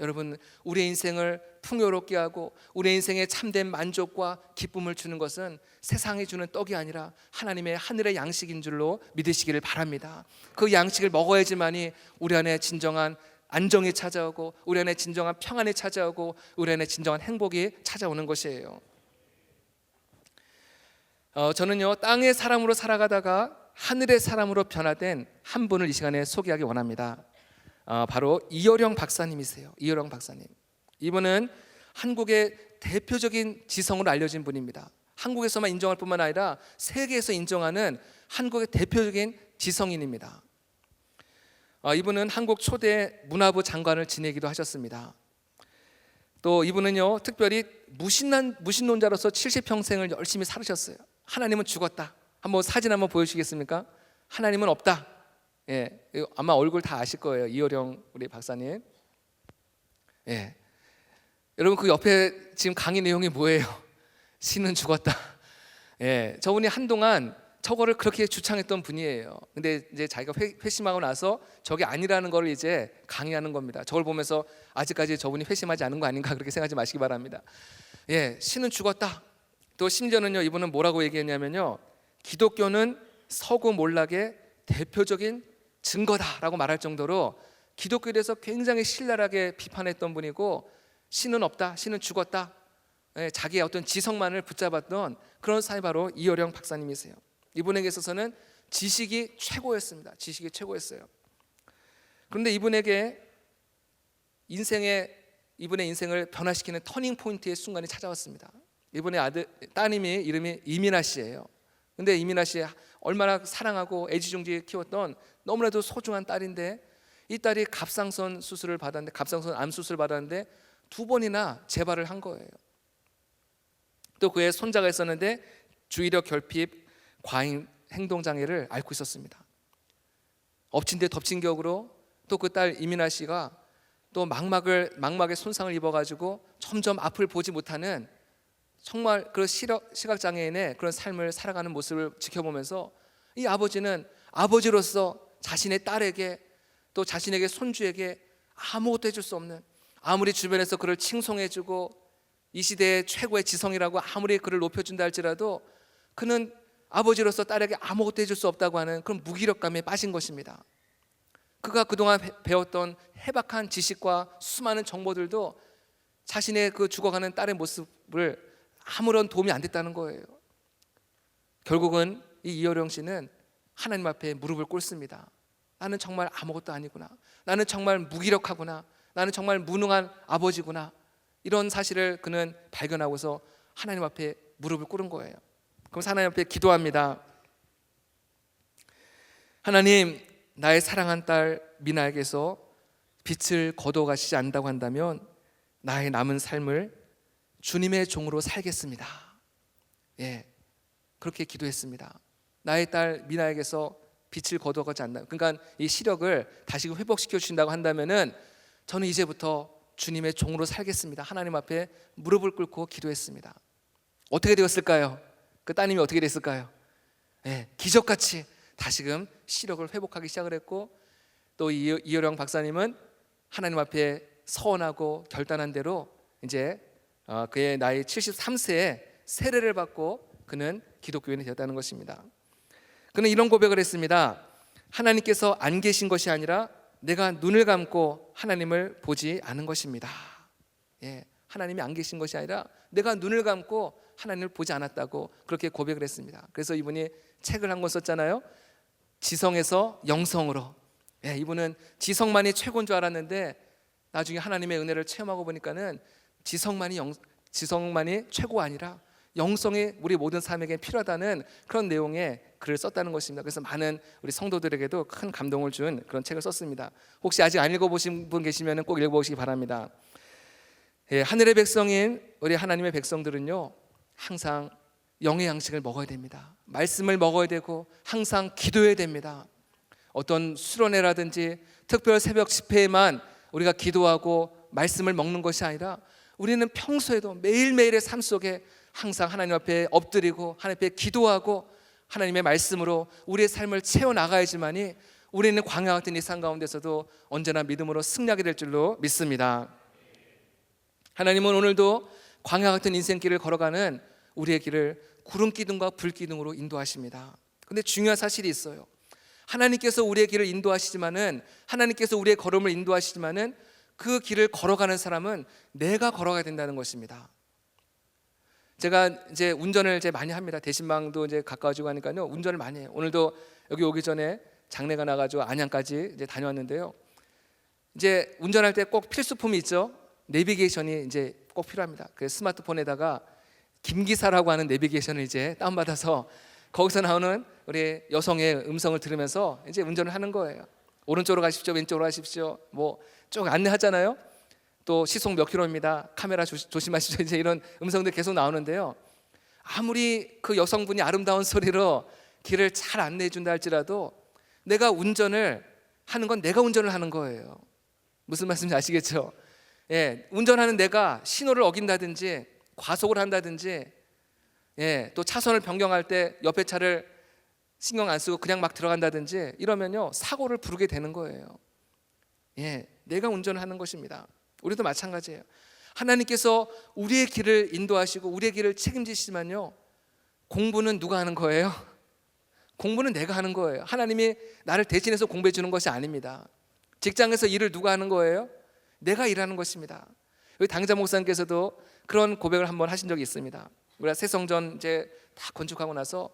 여러분, 우리의 인생을 풍요롭게 하고 우리의 인생에 참된 만족과 기쁨을 주는 것은 세상이 주는 떡이 아니라 하나님의 하늘의 양식인 줄로 믿으시기를 바랍니다. 그 양식을 먹어야지만이 우리 안에 진정한 안정이 찾아오고 우리 안에 진정한 평안이 찾아오고 우리 안에 진정한 행복이 찾아오는 것이에요. 저는요, 땅의 사람으로 살아가다가 하늘의 사람으로 변화된 한 분을 이 시간에 소개하기 원합니다. 바로 이효령 박사님이세요. 이효령 박사님. 이분은 한국의 대표적인 지성으로 알려진 분입니다. 한국에서만 인정할 뿐만 아니라 세계에서 인정하는 한국의 대표적인 지성인입니다. 이분은 한국 초대 문화부 장관을 지내기도 하셨습니다. 또 이분은요, 특별히 무신론자로서 70평생을 열심히 살으셨어요. 하나님은 죽었다. 한번 사진 한번 보여주시겠습니까? 하나님은 없다. 예, 아마 얼굴 다 아실 거예요. 이효령 우리 박사님. 예, 여러분 그 옆에 지금 강의 내용이 뭐예요? 신은 죽었다. 예, 저분이 한동안 저거를 그렇게 주창했던 분이에요. 근데 이제 자기가 회심하고 나서 저게 아니라는 걸 이제 강의하는 겁니다. 저걸 보면서 아직까지 저분이 회심하지 않은 거 아닌가 그렇게 생각하지 마시기 바랍니다. 예, 신은 죽었다. 또 심지어는요, 이분은 뭐라고 얘기했냐면요, 기독교는 서구 몰락의 대표적인 증거다라고 말할 정도로 기독교에 대해서 굉장히 신랄하게 비판했던 분이고, 신은 없다, 신은 죽었다, 자기의 어떤 지성만을 붙잡았던 그런 사람이 바로 이효령 박사님이세요. 이분에게 있어서는 지식이 최고였습니다. 지식이 최고였어요. 그런데 이분의 인생을 변화시키는 터닝 포인트의 순간이 찾아왔습니다. 이분의 따님이 이름이 이민아 씨예요. 근데 이민아 씨 얼마나 사랑하고 애지중지 키웠던 너무나도 소중한 딸인데, 이 딸이 갑상선 암 수술을 받았는데 2번이나 재발을 한 거예요. 또 그의 손자가 있었는데 주의력 결핍, 과잉 행동 장애를 앓고 있었습니다. 엎친 데 덮친 격으로 또 그 딸 이민아 씨가 또 망막에 손상을 입어가지고 점점 앞을 보지 못하는 정말 그 시각장애인의 그런 삶을 살아가는 모습을 지켜보면서 이 아버지는 아버지로서 자신의 딸에게 또 자신에게 손주에게 아무것도 해줄 수 없는, 아무리 주변에서 그를 칭송해주고 이 시대의 최고의 지성이라고 아무리 그를 높여준다 할지라도 그는 아버지로서 딸에게 아무것도 해줄 수 없다고 하는 그런 무기력감에 빠진 것입니다. 그가 그동안 배웠던 해박한 지식과 수많은 정보들도 자신의 그 죽어가는 딸의 모습을 아무런 도움이 안 됐다는 거예요. 결국은 이 이효령 씨는 하나님 앞에 무릎을 꿇습니다. 나는 정말 아무것도 아니구나, 나는 정말 무기력하구나, 나는 정말 무능한 아버지구나, 이런 사실을 그는 발견하고서 하나님 앞에 무릎을 꿇은 거예요. 그럼 하나님 앞에 기도합니다. 하나님, 나의 사랑한 딸 미나에게서 빛을 거둬가시지 않는다고 한다면 나의 남은 삶을 주님의 종으로 살겠습니다. 예, 그렇게 기도했습니다. 나의 딸 미나에게서 빛을 거둬가지 않나, 그러니까 이 시력을 다시 회복시켜 주신다고 한다면은 저는 이제부터 주님의 종으로 살겠습니다. 하나님 앞에 무릎을 꿇고 기도했습니다. 어떻게 되었을까요? 그 따님이 어떻게 됐을까요? 예, 기적같이 다시금 시력을 회복하기 시작을 했고, 또 이효령 박사님은 하나님 앞에 서원하고 결단한 대로 이제 그의 나이 73세에 세례를 받고 그는 기독교인이 되었다는 것입니다. 그는 이런 고백을 했습니다. 하나님께서 안 계신 것이 아니라 내가 눈을 감고 하나님을 보지 않은 것입니다. 예, 하나님이 안 계신 것이 아니라 내가 눈을 감고 하나님을 보지 않았다고 그렇게 고백을 했습니다. 그래서 이분이 책을 한 권 썼잖아요. 지성에서 영성으로. 예, 이분은 지성만이 최고인 줄 알았는데 나중에 하나님의 은혜를 체험하고 보니까는 지성만이 최고가 아니라 영성이 우리 모든 삶에게 필요하다는 그런 내용의 글을 썼다는 것입니다. 그래서 많은 우리 성도들에게도 큰 감동을 준 그런 책을 썼습니다. 혹시 아직 안 읽어보신 분 계시면 꼭 읽어보시기 바랍니다. 예, 하늘의 백성인 우리 하나님의 백성들은요, 항상 영의 양식을 먹어야 됩니다. 말씀을 먹어야 되고 항상 기도해야 됩니다. 어떤 수련회라든지 특별 새벽 집회에만 우리가 기도하고 말씀을 먹는 것이 아니라 우리는 평소에도 매일매일의 삶 속에 항상 하나님 앞에 엎드리고 하나님 앞에 기도하고 하나님의 말씀으로 우리의 삶을 채워나가야지만이 우리는 광야 같은 이 삶 가운데서도 언제나 믿음으로 승리하게 될 줄로 믿습니다. 하나님은 오늘도 광야 같은 인생길을 걸어가는 우리의 길을 구름 기둥과 불 기둥으로 인도하십니다. 근데 중요한 사실이 있어요. 하나님께서 우리의 길을 인도하시지만은, 하나님께서 우리의 걸음을 인도하시지만은 그 길을 걸어가는 사람은 내가 걸어가야 된다는 것입니다. 제가 이제 운전을 이제 많이 합니다. 대신방도 이제 가까워지고 하니까요, 운전을 많이 해요. 오늘도 여기 오기 전에 장례가 나가지고 안양까지 이제 다녀왔는데요. 이제 운전할 때 꼭 필수품이 있죠. 내비게이션이 이제 꼭 필요합니다. 그 스마트폰에다가 김기사라고 하는 내비게이션을 이제 다운받아서 거기서 나오는 우리 여성의 음성을 들으면서 이제 운전을 하는 거예요. 오른쪽으로 가십시오, 왼쪽으로 가십시오, 뭐 쭉 안내하잖아요. 또 시속 몇 킬로입니다, 카메라 조심하십시오, 이제 이런 음성들이 계속 나오는데요. 아무리 그 여성분이 아름다운 소리로 길을 잘 안내해 준다 할지라도 내가 운전을 하는 건 내가 운전을 하는 거예요. 무슨 말씀인지 아시겠죠? 예, 운전하는 내가 신호를 어긴다든지 과속을 한다든지, 예, 또 차선을 변경할 때 옆에 차를 신경 안 쓰고 그냥 막 들어간다든지 이러면요, 사고를 부르게 되는 거예요. 예, 내가 운전을 하는 것입니다. 우리도 마찬가지예요. 하나님께서 우리의 길을 인도하시고 우리의 길을 책임지시지만요, 공부는 누가 하는 거예요? 공부는 내가 하는 거예요. 하나님이 나를 대신해서 공부해 주는 것이 아닙니다. 직장에서 일을 누가 하는 거예요? 내가 일하는 것입니다. 여기 당자 목사님께서도 그런 고백을 한번 하신 적이 있습니다. 우리가 새 성전 이제 다 건축하고 나서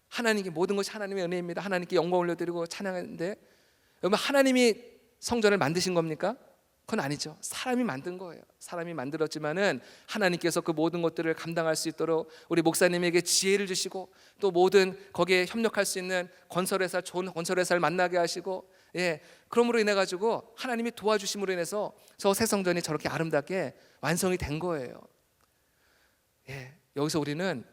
하나님께 모든 것이 하나님의 은혜입니다, 하나님께 영광 올려드리고 찬양했는데, 여러분, 하나님이 성전을 만드신 겁니까? 그건 아니죠. 사람이 만든 거예요. 사람이 만들었지만은 하나님께서 그 모든 것들을 감당할 수 있도록 우리 목사님에게 지혜를 주시고, 또 모든 거기에 협력할 수 있는 건설회사, 좋은 건설회사를 만나게 하시고, 예, 그러므로 인해 가지고 하나님이 도와주심으로 인해서 저 새 성전이 저렇게 아름답게 완성이 된 거예요. 예, 여기서 우리는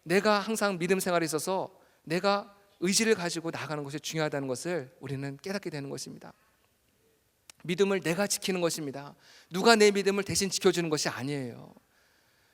내가 항상 믿음 생활에 있어서 내가 의지를 가지고 나가는 것이 중요하다는 것을 우리는 깨닫게 되는 것입니다. 믿음을 내가 지키는 것입니다. 누가 내 믿음을 대신 지켜주는 것이 아니에요.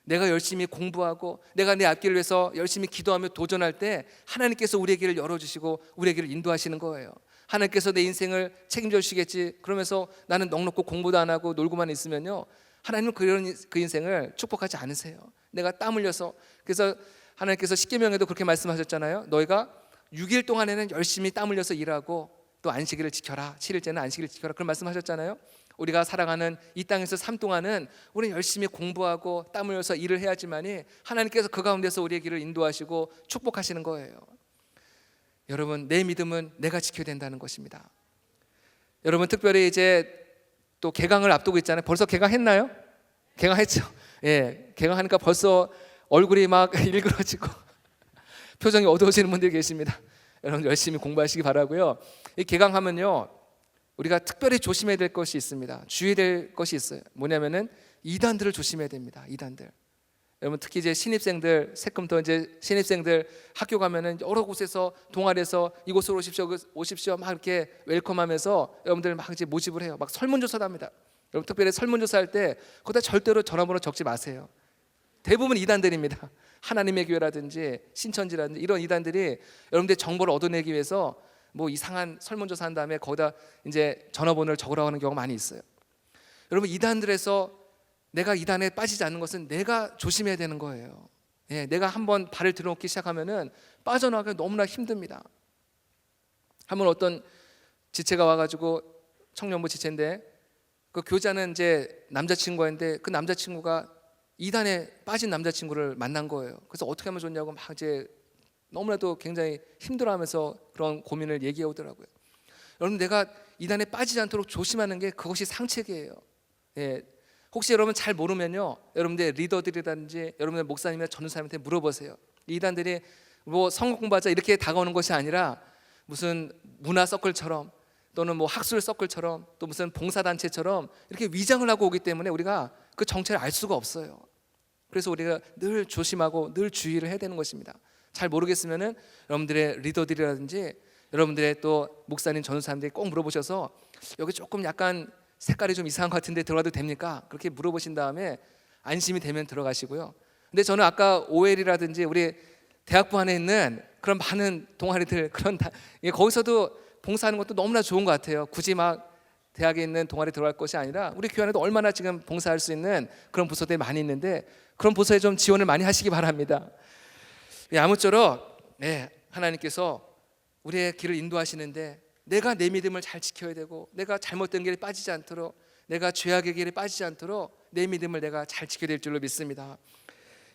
내가 열심히 공부하고 내가 내 앞길을 위해서 열심히 기도하며 도전할 때 하나님께서 우리의 길을 열어주시고 우리의 길을 인도하시는 거예요. 하나님께서 내 인생을 책임져 주시겠지 그러면서 나는 넉넉고 공부도 안 하고 놀고만 있으면요, 하나님은 그 인생을 축복하지 않으세요. 내가 땀 흘려서, 그래서 하나님께서 십계명에도 그렇게 말씀하셨잖아요. 너희가 6일 동안에는 열심히 땀 흘려서 일하고 또 안식일을 지켜라, 7일째는 안식일을 지켜라, 그런 말씀하셨잖아요. 우리가 살아가는 이 땅에서 삶 동안은 우리는 열심히 공부하고 땀 흘려서 일을 해야지만이 하나님께서 그 가운데서 우리의 길을 인도하시고 축복하시는 거예요. 여러분, 내 믿음은 내가 지켜야 된다는 것입니다. 여러분, 특별히 이제 또 개강을 앞두고 있잖아요. 벌써 개강했나요? 개강했죠. 예, 개강하니까 벌써 얼굴이 막 일그러지고 표정이 어두워지는 분들이 계십니다. 여러분, 열심히 공부하시기 바라고요. 이 개강하면요, 우리가 특별히 조심해야 될 것이 있습니다. 주의해야 될 것이 있어요. 뭐냐면은 이단들을 조심해야 됩니다. 이단들. 여러분, 특히 이제 신입생들, 새금터 이제 신입생들 학교 가면은 여러 곳에서 동아리에서 이곳으로 오십시오 막 이렇게 웰컴하면서 여러분들 막 이제 모집을 해요. 막 설문조사도 합니다. 여러분, 특별히 설문조사할 때 거기다 절대로 전화번호 적지 마세요. 대부분 이단들입니다. 하나님의 교회라든지 신천지라든지 이런 이단들이 여러분들 정보를 얻어내기 위해서 뭐 이상한 설문조사 한 다음에 거기다 이제 전화번호를 적으라고 하는 경우가 많이 있어요. 여러분, 이단들에서 내가 이단에 빠지지 않는 것은 내가 조심해야 되는 거예요. 예, 내가 한번 발을 들여놓기 시작하면은 빠져나가기 너무나 힘듭니다. 한번 어떤 지체가 와가지고, 청년부 지체인데 그 교자는 이제 남자친구인데 그 남자친구가 이단에 빠진 남자친구를 만난 거예요. 그래서 어떻게 하면 좋냐고 막 이제 너무나도 굉장히 힘들어하면서 그런 고민을 얘기해 오더라고요. 여러분, 내가 이단에 빠지지 않도록 조심하는 게 그것이 상책이에요. 예, 혹시 여러분 잘 모르면요, 여러분들 리더들이라든지 여러분들 목사님이나 전도사님한테 물어보세요. 이단들이 뭐 성공 공부하자 이렇게 다가오는 것이 아니라 무슨 문화 서클처럼 또는 뭐 학술 서클처럼 또 무슨 봉사단체처럼 이렇게 위장을 하고 오기 때문에 우리가 그 정체를 알 수가 없어요. 그래서 우리가 늘 조심하고 늘 주의를 해야 되는 것입니다. 잘 모르겠으면은 여러분들의 리더들이라든지 여러분들의 또 목사님, 전도사님들이 꼭 물어보셔서 여기 조금 약간 색깔이 좀 이상한 것 같은데 들어가도 됩니까? 그렇게 물어보신 다음에 안심이 되면 들어가시고요. 근데 저는 아까 OL이라든지 우리 대학부 안에 있는 그런 많은 동아리들, 거기서도 봉사하는 것도 너무나 좋은 것 같아요. 굳이 막 대학에 있는 동아리 들어갈 것이 아니라 우리 교회 안에도 얼마나 지금 봉사할 수 있는 그런 부서들이 많이 있는데 그런 부서에 좀 지원을 많이 하시기 바랍니다. 아무쪼록 하나님께서 우리의 길을 인도하시는데 내가 내 믿음을 잘 지켜야 되고 내가 잘못된 길에 빠지지 않도록 내가 죄악의 길에 빠지지 않도록 내 믿음을 내가 잘 지켜야 될 줄로 믿습니다.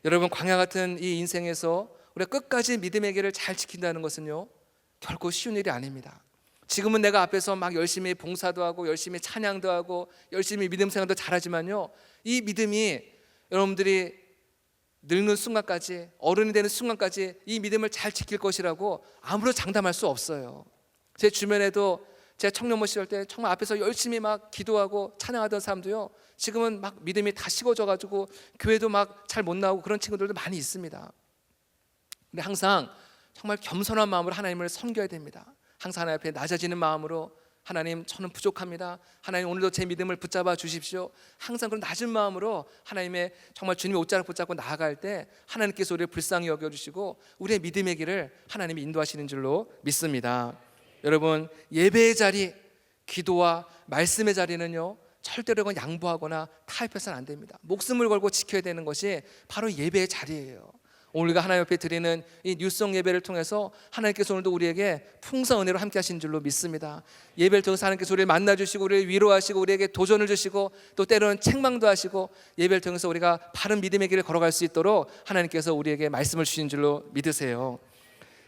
여러분, 광야 같은 이 인생에서 우리가 끝까지 믿음의 길을 잘 지킨다는 것은요 결코 쉬운 일이 아닙니다. 지금은 내가 앞에서 막 열심히 봉사도 하고 열심히 찬양도 하고 열심히 믿음 생활도 잘하지만요 이 믿음이 여러분들이 늙는 순간까지 어른이 되는 순간까지 이 믿음을 잘 지킬 것이라고 아무런 장담할 수 없어요. 제 주변에도 제가 청년모 시절 때 정말 앞에서 열심히 막 기도하고 찬양하던 사람도요 지금은 막 믿음이 다 식어져 가지고 교회도 막 잘 못 나오고 그런 친구들도 많이 있습니다. 근데 항상 정말 겸손한 마음으로 하나님을 섬겨야 됩니다. 항상 하나님 앞에 낮아지는 마음으로 하나님 저는 부족합니다. 하나님 오늘도 제 믿음을 붙잡아 주십시오. 항상 그런 낮은 마음으로 하나님의 정말 주님의 옷자락 붙잡고 나아갈 때 하나님께서 우리를 불쌍히 여겨주시고 우리의 믿음의 길을 하나님이 인도하시는 줄로 믿습니다. 여러분, 예배의 자리, 기도와 말씀의 자리는요 절대로 양보하거나 타협해서는 안 됩니다. 목숨을 걸고 지켜야 되는 것이 바로 예배의 자리예요. 오늘 우리가 하나님 앞에 드리는 이 뉴송 예배를 통해서 하나님께서 오늘도 우리에게 풍성 은혜로 함께 하신 줄로 믿습니다. 예배를 통해서 하나님께서 우리를 만나주시고 우리를 위로하시고 우리에게 도전을 주시고 또 때로는 책망도 하시고 예배를 통해서 우리가 바른 믿음의 길을 걸어갈 수 있도록 하나님께서 우리에게 말씀을 주신 줄로 믿으세요.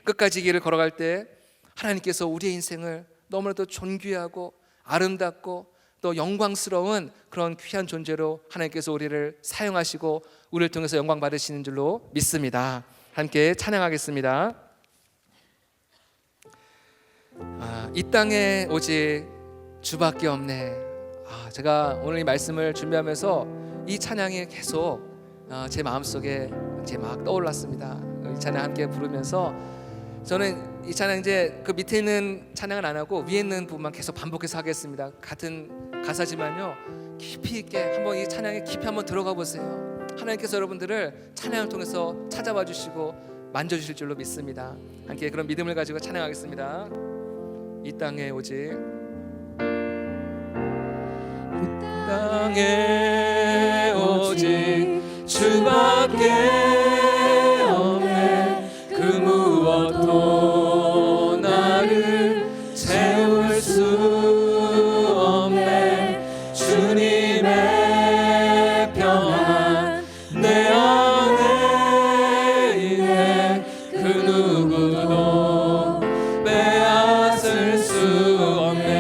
끝까지 이 길을 걸어갈 때 하나님께서 우리의 인생을 너무나도 존귀하고 아름답고 또 영광스러운 그런 귀한 존재로 하나님께서 우리를 사용하시고 우리를 통해서 영광 받으시는 줄로 믿습니다. 함께 찬양하겠습니다. 이 땅에 오직 주밖에 없네. 제가 오늘 이 말씀을 준비하면서 이 찬양이 계속 제 마음속에 이제 막 떠올랐습니다. 이 찬양 함께 부르면서 저는 이 찬양 이제 그 밑에 있는 찬양은 안 하고 위에 있는 부분만 계속 반복해서 하겠습니다. 같은 가사지만요 깊이 있게 한번 이 찬양에 깊이 한번 들어가 보세요. 하나님께서 여러분들을 찬양을 통해서 찾아와 주시고 만져주실 줄로 믿습니다. 함께 그런 믿음을 가지고 찬양하겠습니다. 이 땅에 오직 땅에 오직 주밖에 없네. 그 무엇도 나를 채울 수 없네. 주님의 평안 내 안에 있네. 그 누구도 빼앗을 수 없네.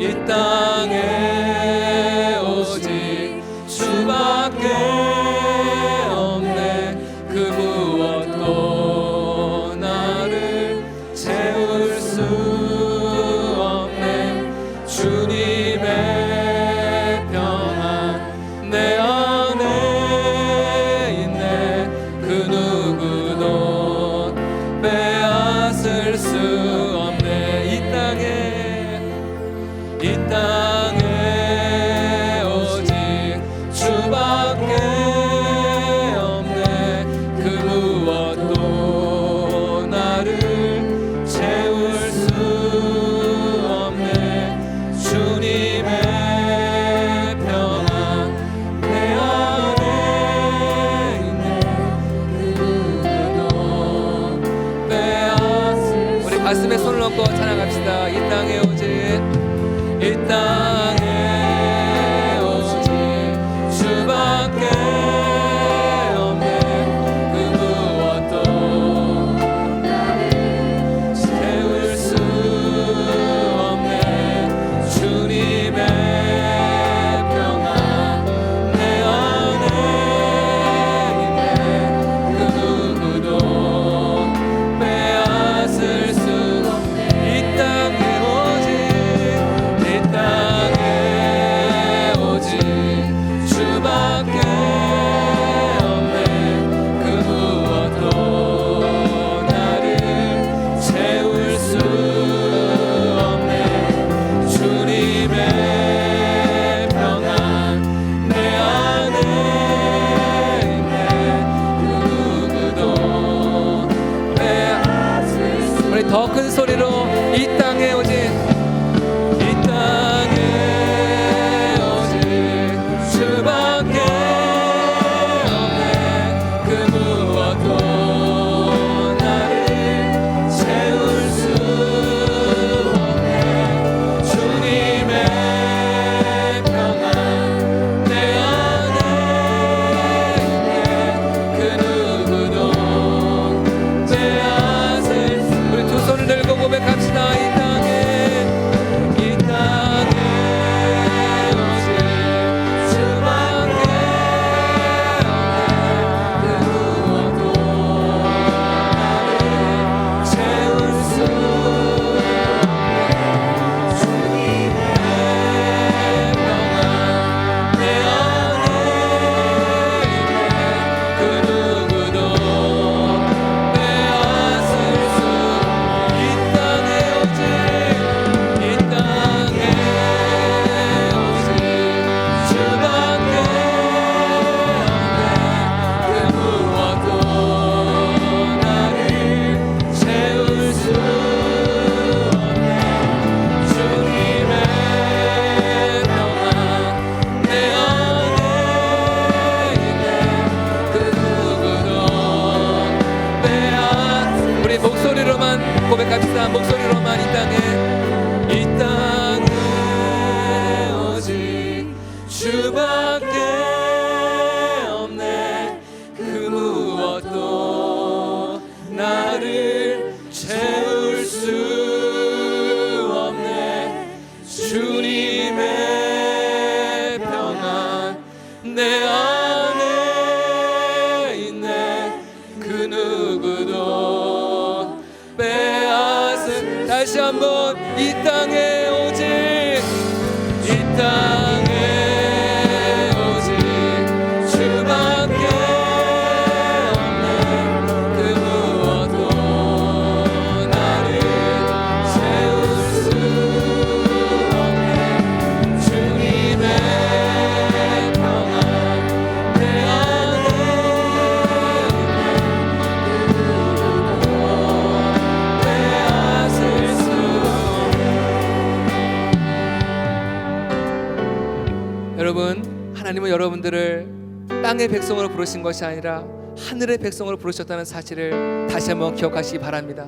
이 땅에 오직 주밖에 없네. 그 무엇도 나를 채울 수 없네. 주님의 평안 내 안에 있네. 그 누구도 빼앗을 수 없네. 이 땅에 오직 주밖에 없네. 그 무엇도 나를 채울 수 없네. 주님의 평안 내 안에 있네. 그 누구도 빼앗을 우리 가슴에 손을 얹고 찬양합시다. 이 땅에 오직 이 땅에 오직 주밖에 없네. 그 무엇도 나를 채울 수 없네. 주님의 평안 내 안에 있네. 그 누구도 빼앗을 수 없네. 이 땅에 주밖에 없네. 그 무엇도 나를 채울 수 없네. 주님의 평안 내 안에 있네. 그 누구도 빼앗을 수 우리 더 큰 소리로 이 땅에 오직 목소리로만 이 땅에 오직 주밖에 없네. 그 무엇도 나를 채울 수 없네. 주님의 평안 내 안에 있네. 그 누구도 빼앗을. 다시 한번 이 땅에 오직 이 땅에 오직 주밖에 없네. 그 무엇도 나를 채울 수 없네. 주님의 평안 내 안에 빼앗을 수 없네. 여러분, 하나님은 여러분들을 땅의 백성으로 부르신 것이 아니라 하늘의 백성으로 부르셨다는 사실을 다시 한번 기억하시기 바랍니다.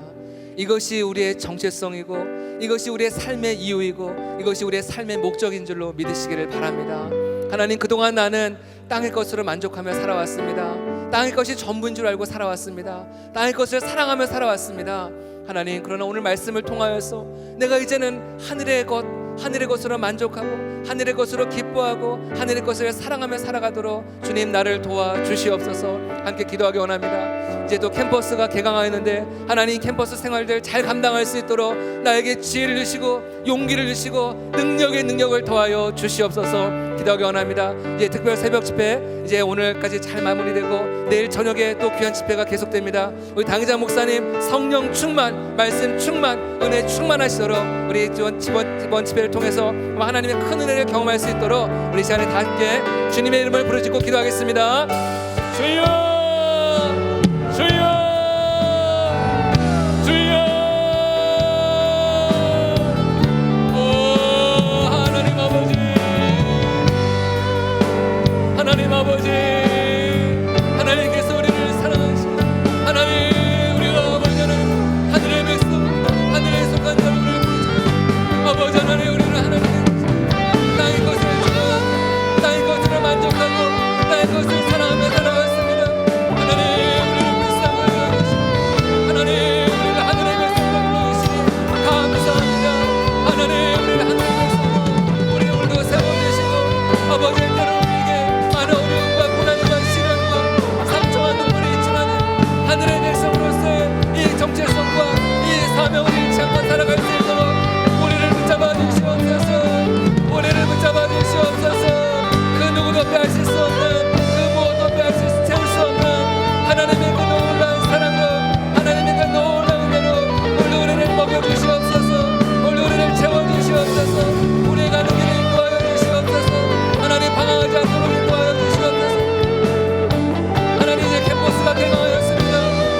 이것이 우리의 정체성이고 이것이 우리의 삶의 이유이고 이것이 우리의 삶의 목적인 줄로 믿으시기를 바랍니다. 하나님, 그동안 나는 땅의 것으로 만족하며 살아왔습니다. 땅의 것이 전부인 줄 알고 살아왔습니다. 땅의 것을 사랑하며 살아왔습니다. 하나님, 그러나 오늘 말씀을 통하여서 내가 이제는 하늘의 것으로 만족하고 하늘의 것으로 기뻐하고 하늘의 것을 사랑하며 살아가도록 주님 나를 도와주시옵소서. 함께 기도하기 원합니다. 이제 또 캠퍼스가 개강하였는데 하나님, 캠퍼스 생활들 잘 감당할 수 있도록 나에게 지혜를 주시고 용기를 주시고 능력을 더하여 주시옵소서. 기도하기 원합니다. 이제 특별 새벽 집회 이제 오늘까지 잘 마무리되고 내일 저녁에 또 귀한 집회가 계속됩니다. 우리 당의장 목사님 성령 충만, 말씀 충만, 은혜 충만하시도록 우리 이번 집회를 통해서 하나님의 큰 은혜를 경험할 수 있도록 우리 시간에 다 함께 주님의 이름을 부르짖고 기도하겠습니다. 주여, 주여, 주여. 오 하나님 아버지, 하나님 아버지, 하나님께서 우리를 사랑하시고 하나님, 우리가 아버지는 하늘의 백성, 하늘에 속한 자를 부르짖고 아버지 하나님, 우리는 하나님 땅의 것을 주고 땅의 것으로 만족하고 땅의 것을 사랑하며 살아왔습니다. 하나님, 우리를 불쌍히 여기시고 하나님, 우리를 하늘의 백성으로 불러주시니 감사합니다. 하나님, 우리를 하늘의 백성으로 우리 오늘도 세워주시고 아버지, 때로 우리에게 많은 어려움과 고난과 시련과 상처와 눈물이 있지만 하늘의 백성으로서의 이 정체성과 이 사명을 잃지 않고 살아갈 수 있도록 우리를 붙잡아 주시옵소서. 우리를 붙잡아 주시옵소서. 그 누구도 빼앗을 수 없는, 그 무엇도 빼앗을 채울 수 없는 하나님의 그 놀라운 사랑으로, 하나님의 그 놀라운 은혜로 오늘 우리를 먹여 주시옵소서. 오늘 우리를 채워 주시옵소서. 우리의 가는 길을 인도하여 주시옵소서. 하나님, 방황하지 않도록 인도하여 주시옵소서. 하나님, 이제 캠퍼스가 개강하였습니다.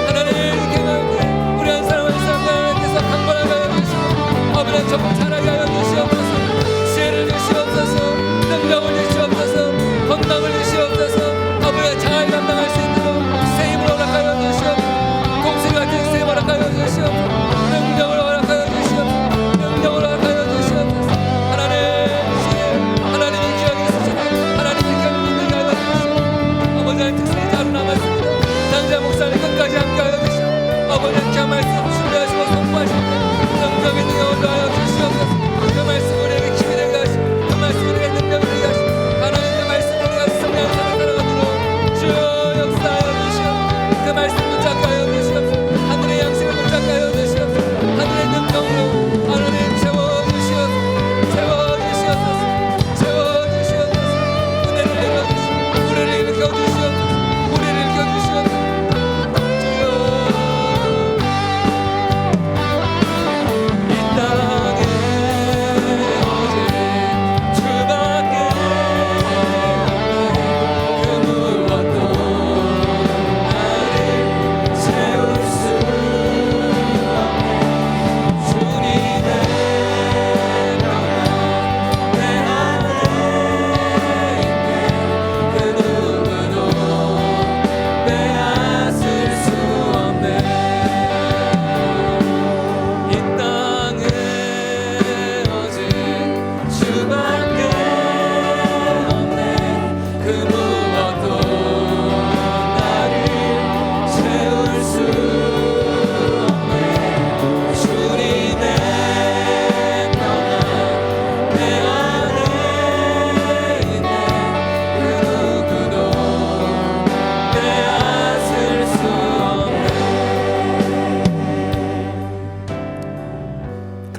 하나님, 이 개강할 때 우리 한 사람 한 사람 하나님께서 강건하게 하여 주시고 아버지 전부 잘하게 하여 주시옵소서. 지혜를 주시옵소서. 능력을 주시옵소서. 건강을 주시옵소서. 아버지 잘 감당할 수 있도록 세임을 허락하여 주시옵소서. 공수리 같은 세임 허락하여 주시옵소서. 능력을 허락하여 주시옵소서. 능력을 허락하여 주시옵소서. 하나님, 하나님이 기억이 있으시고 하나님이 기억을 믿게 하여 주시옵소서. 아버지의 특성이 자로 남았습니다. 당자 목사님 끝까지 함께하여 주시옵소서. 아버지 그 말씀 준비하시고 선포하실 때 능력이 능력을 더하여 주시옵소서.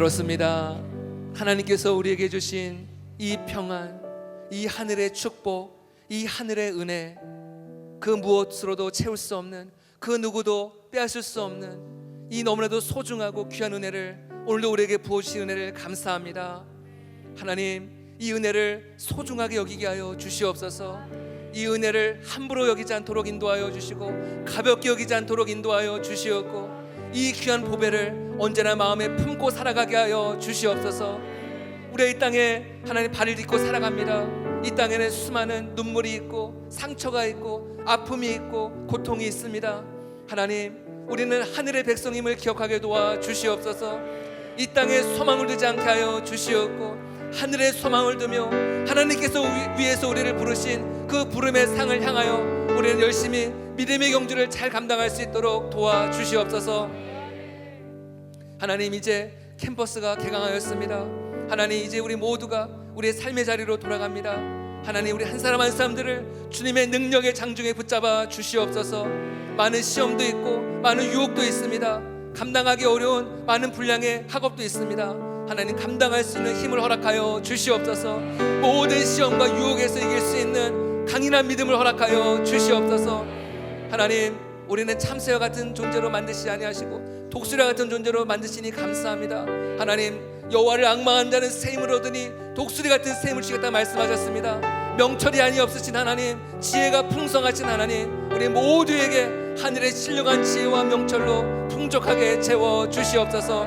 그렇습니다. 하나님께서 우리에게 주신 이 평안, 이 하늘의 축복, 이 하늘의 은혜, 그 무엇으로도 채울 수 없는, 그 누구도 빼앗을 수 없는 이 너무나도 소중하고 귀한 은혜를 오늘도 우리에게 부어주신 은혜를 감사합니다. 하나님, 이 은혜를 소중하게 여기게 하여 주시옵소서. 이 은혜를 함부로 여기지 않도록 인도하여 주시고 가볍게 여기지 않도록 인도하여 주시옵고 이 귀한 보배를 언제나 마음에 품고 살아가게 하여 주시옵소서. 우리가 이 땅에 하나님 발을 딛고 살아갑니다. 이 땅에는 수많은 눈물이 있고 상처가 있고 아픔이 있고 고통이 있습니다. 하나님, 우리는 하늘의 백성임을 기억하게 도와 주시옵소서. 이 땅에 소망을 두지 않게 하여 주시옵고 하늘의 소망을 두며 하나님께서 위에서 우리를 부르신 그 부름의 상을 향하여 우리는 열심히 믿음의 경주를 잘 감당할 수 있도록 도와주시옵소서. 하나님, 이제 캠퍼스가 개강하였습니다. 하나님, 이제 우리 모두가 우리의 삶의 자리로 돌아갑니다. 하나님, 우리 한 사람 한 사람들을 주님의 능력의 장중에 붙잡아 주시옵소서. 많은 시험도 있고 많은 유혹도 있습니다. 감당하기 어려운 많은 분량의 학업도 있습니다. 하나님, 감당할 수 있는 힘을 허락하여 주시옵소서. 모든 시험과 유혹에서 이길 수 있는 강인한 믿음을 허락하여 주시옵소서. 하나님, 우리는 참새와 같은 존재로 만드시지 아니하시고 독수리와 같은 존재로 만드시니 감사합니다. 하나님, 여호와를 앙망한 자는 새 힘을 얻으니 독수리 같은 새 힘을 주겠다 말씀하셨습니다. 명철이 아니 없으신 하나님, 지혜가 풍성하신 하나님, 우리 모두에게 하늘의 신령한 지혜와 명철로 풍족하게 채워 주시옵소서.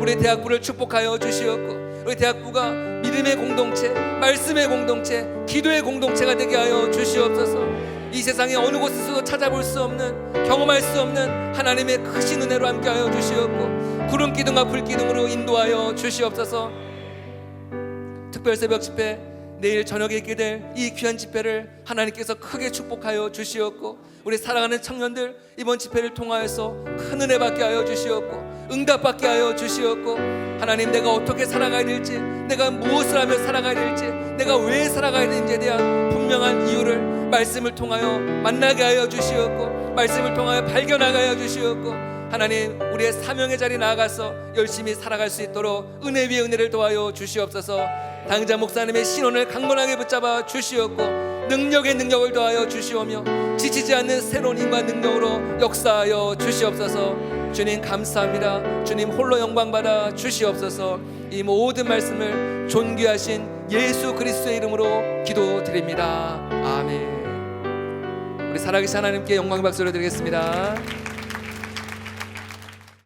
우리 대학부를 축복하여 주시옵고 우리 대학부가 믿음의 공동체, 말씀의 공동체, 기도의 공동체가 되게 하여 주시옵소서. 이 세상에 어느 곳에서도 찾아볼 수 없는, 경험할 수 없는 하나님의 크신 은혜로 함께하여 주시옵고 구름 기둥과 불 기둥으로 인도하여 주시옵소서. 특별 새벽 집회, 내일 저녁에 있게 될 이 귀한 집회를 하나님께서 크게 축복하여 주시옵고 우리 사랑하는 청년들 이번 집회를 통하여서 큰 은혜 받게 하여 주시옵고 응답받게 하여 주시옵고 하나님, 내가 어떻게 살아가야 될지, 내가 무엇을 하며 살아가야 될지, 내가 왜 살아가야 되는지에 대한 분명한 이유를 말씀을 통하여 만나게 하여 주시옵고 말씀을 통하여 발견하게 하여 주시옵고 하나님, 우리의 사명의 자리에 나아가서 열심히 살아갈 수 있도록 은혜 위에 은혜를 더하여 주시옵소서. 당장 목사님의 신원을 강건하게 붙잡아 주시옵고 능력에 능력을 더하여 주시오며 지치지 않는 새로운 힘과 능력으로 역사하여 주시옵소서. 주님 감사합니다. 주님 홀로 영광받아 주시옵소서. 이 모든 말씀을 존귀하신 예수 그리스도의 이름으로 기도드립니다. 아멘. 우리 살아계신 하나님께 영광 박수를 드리겠습니다.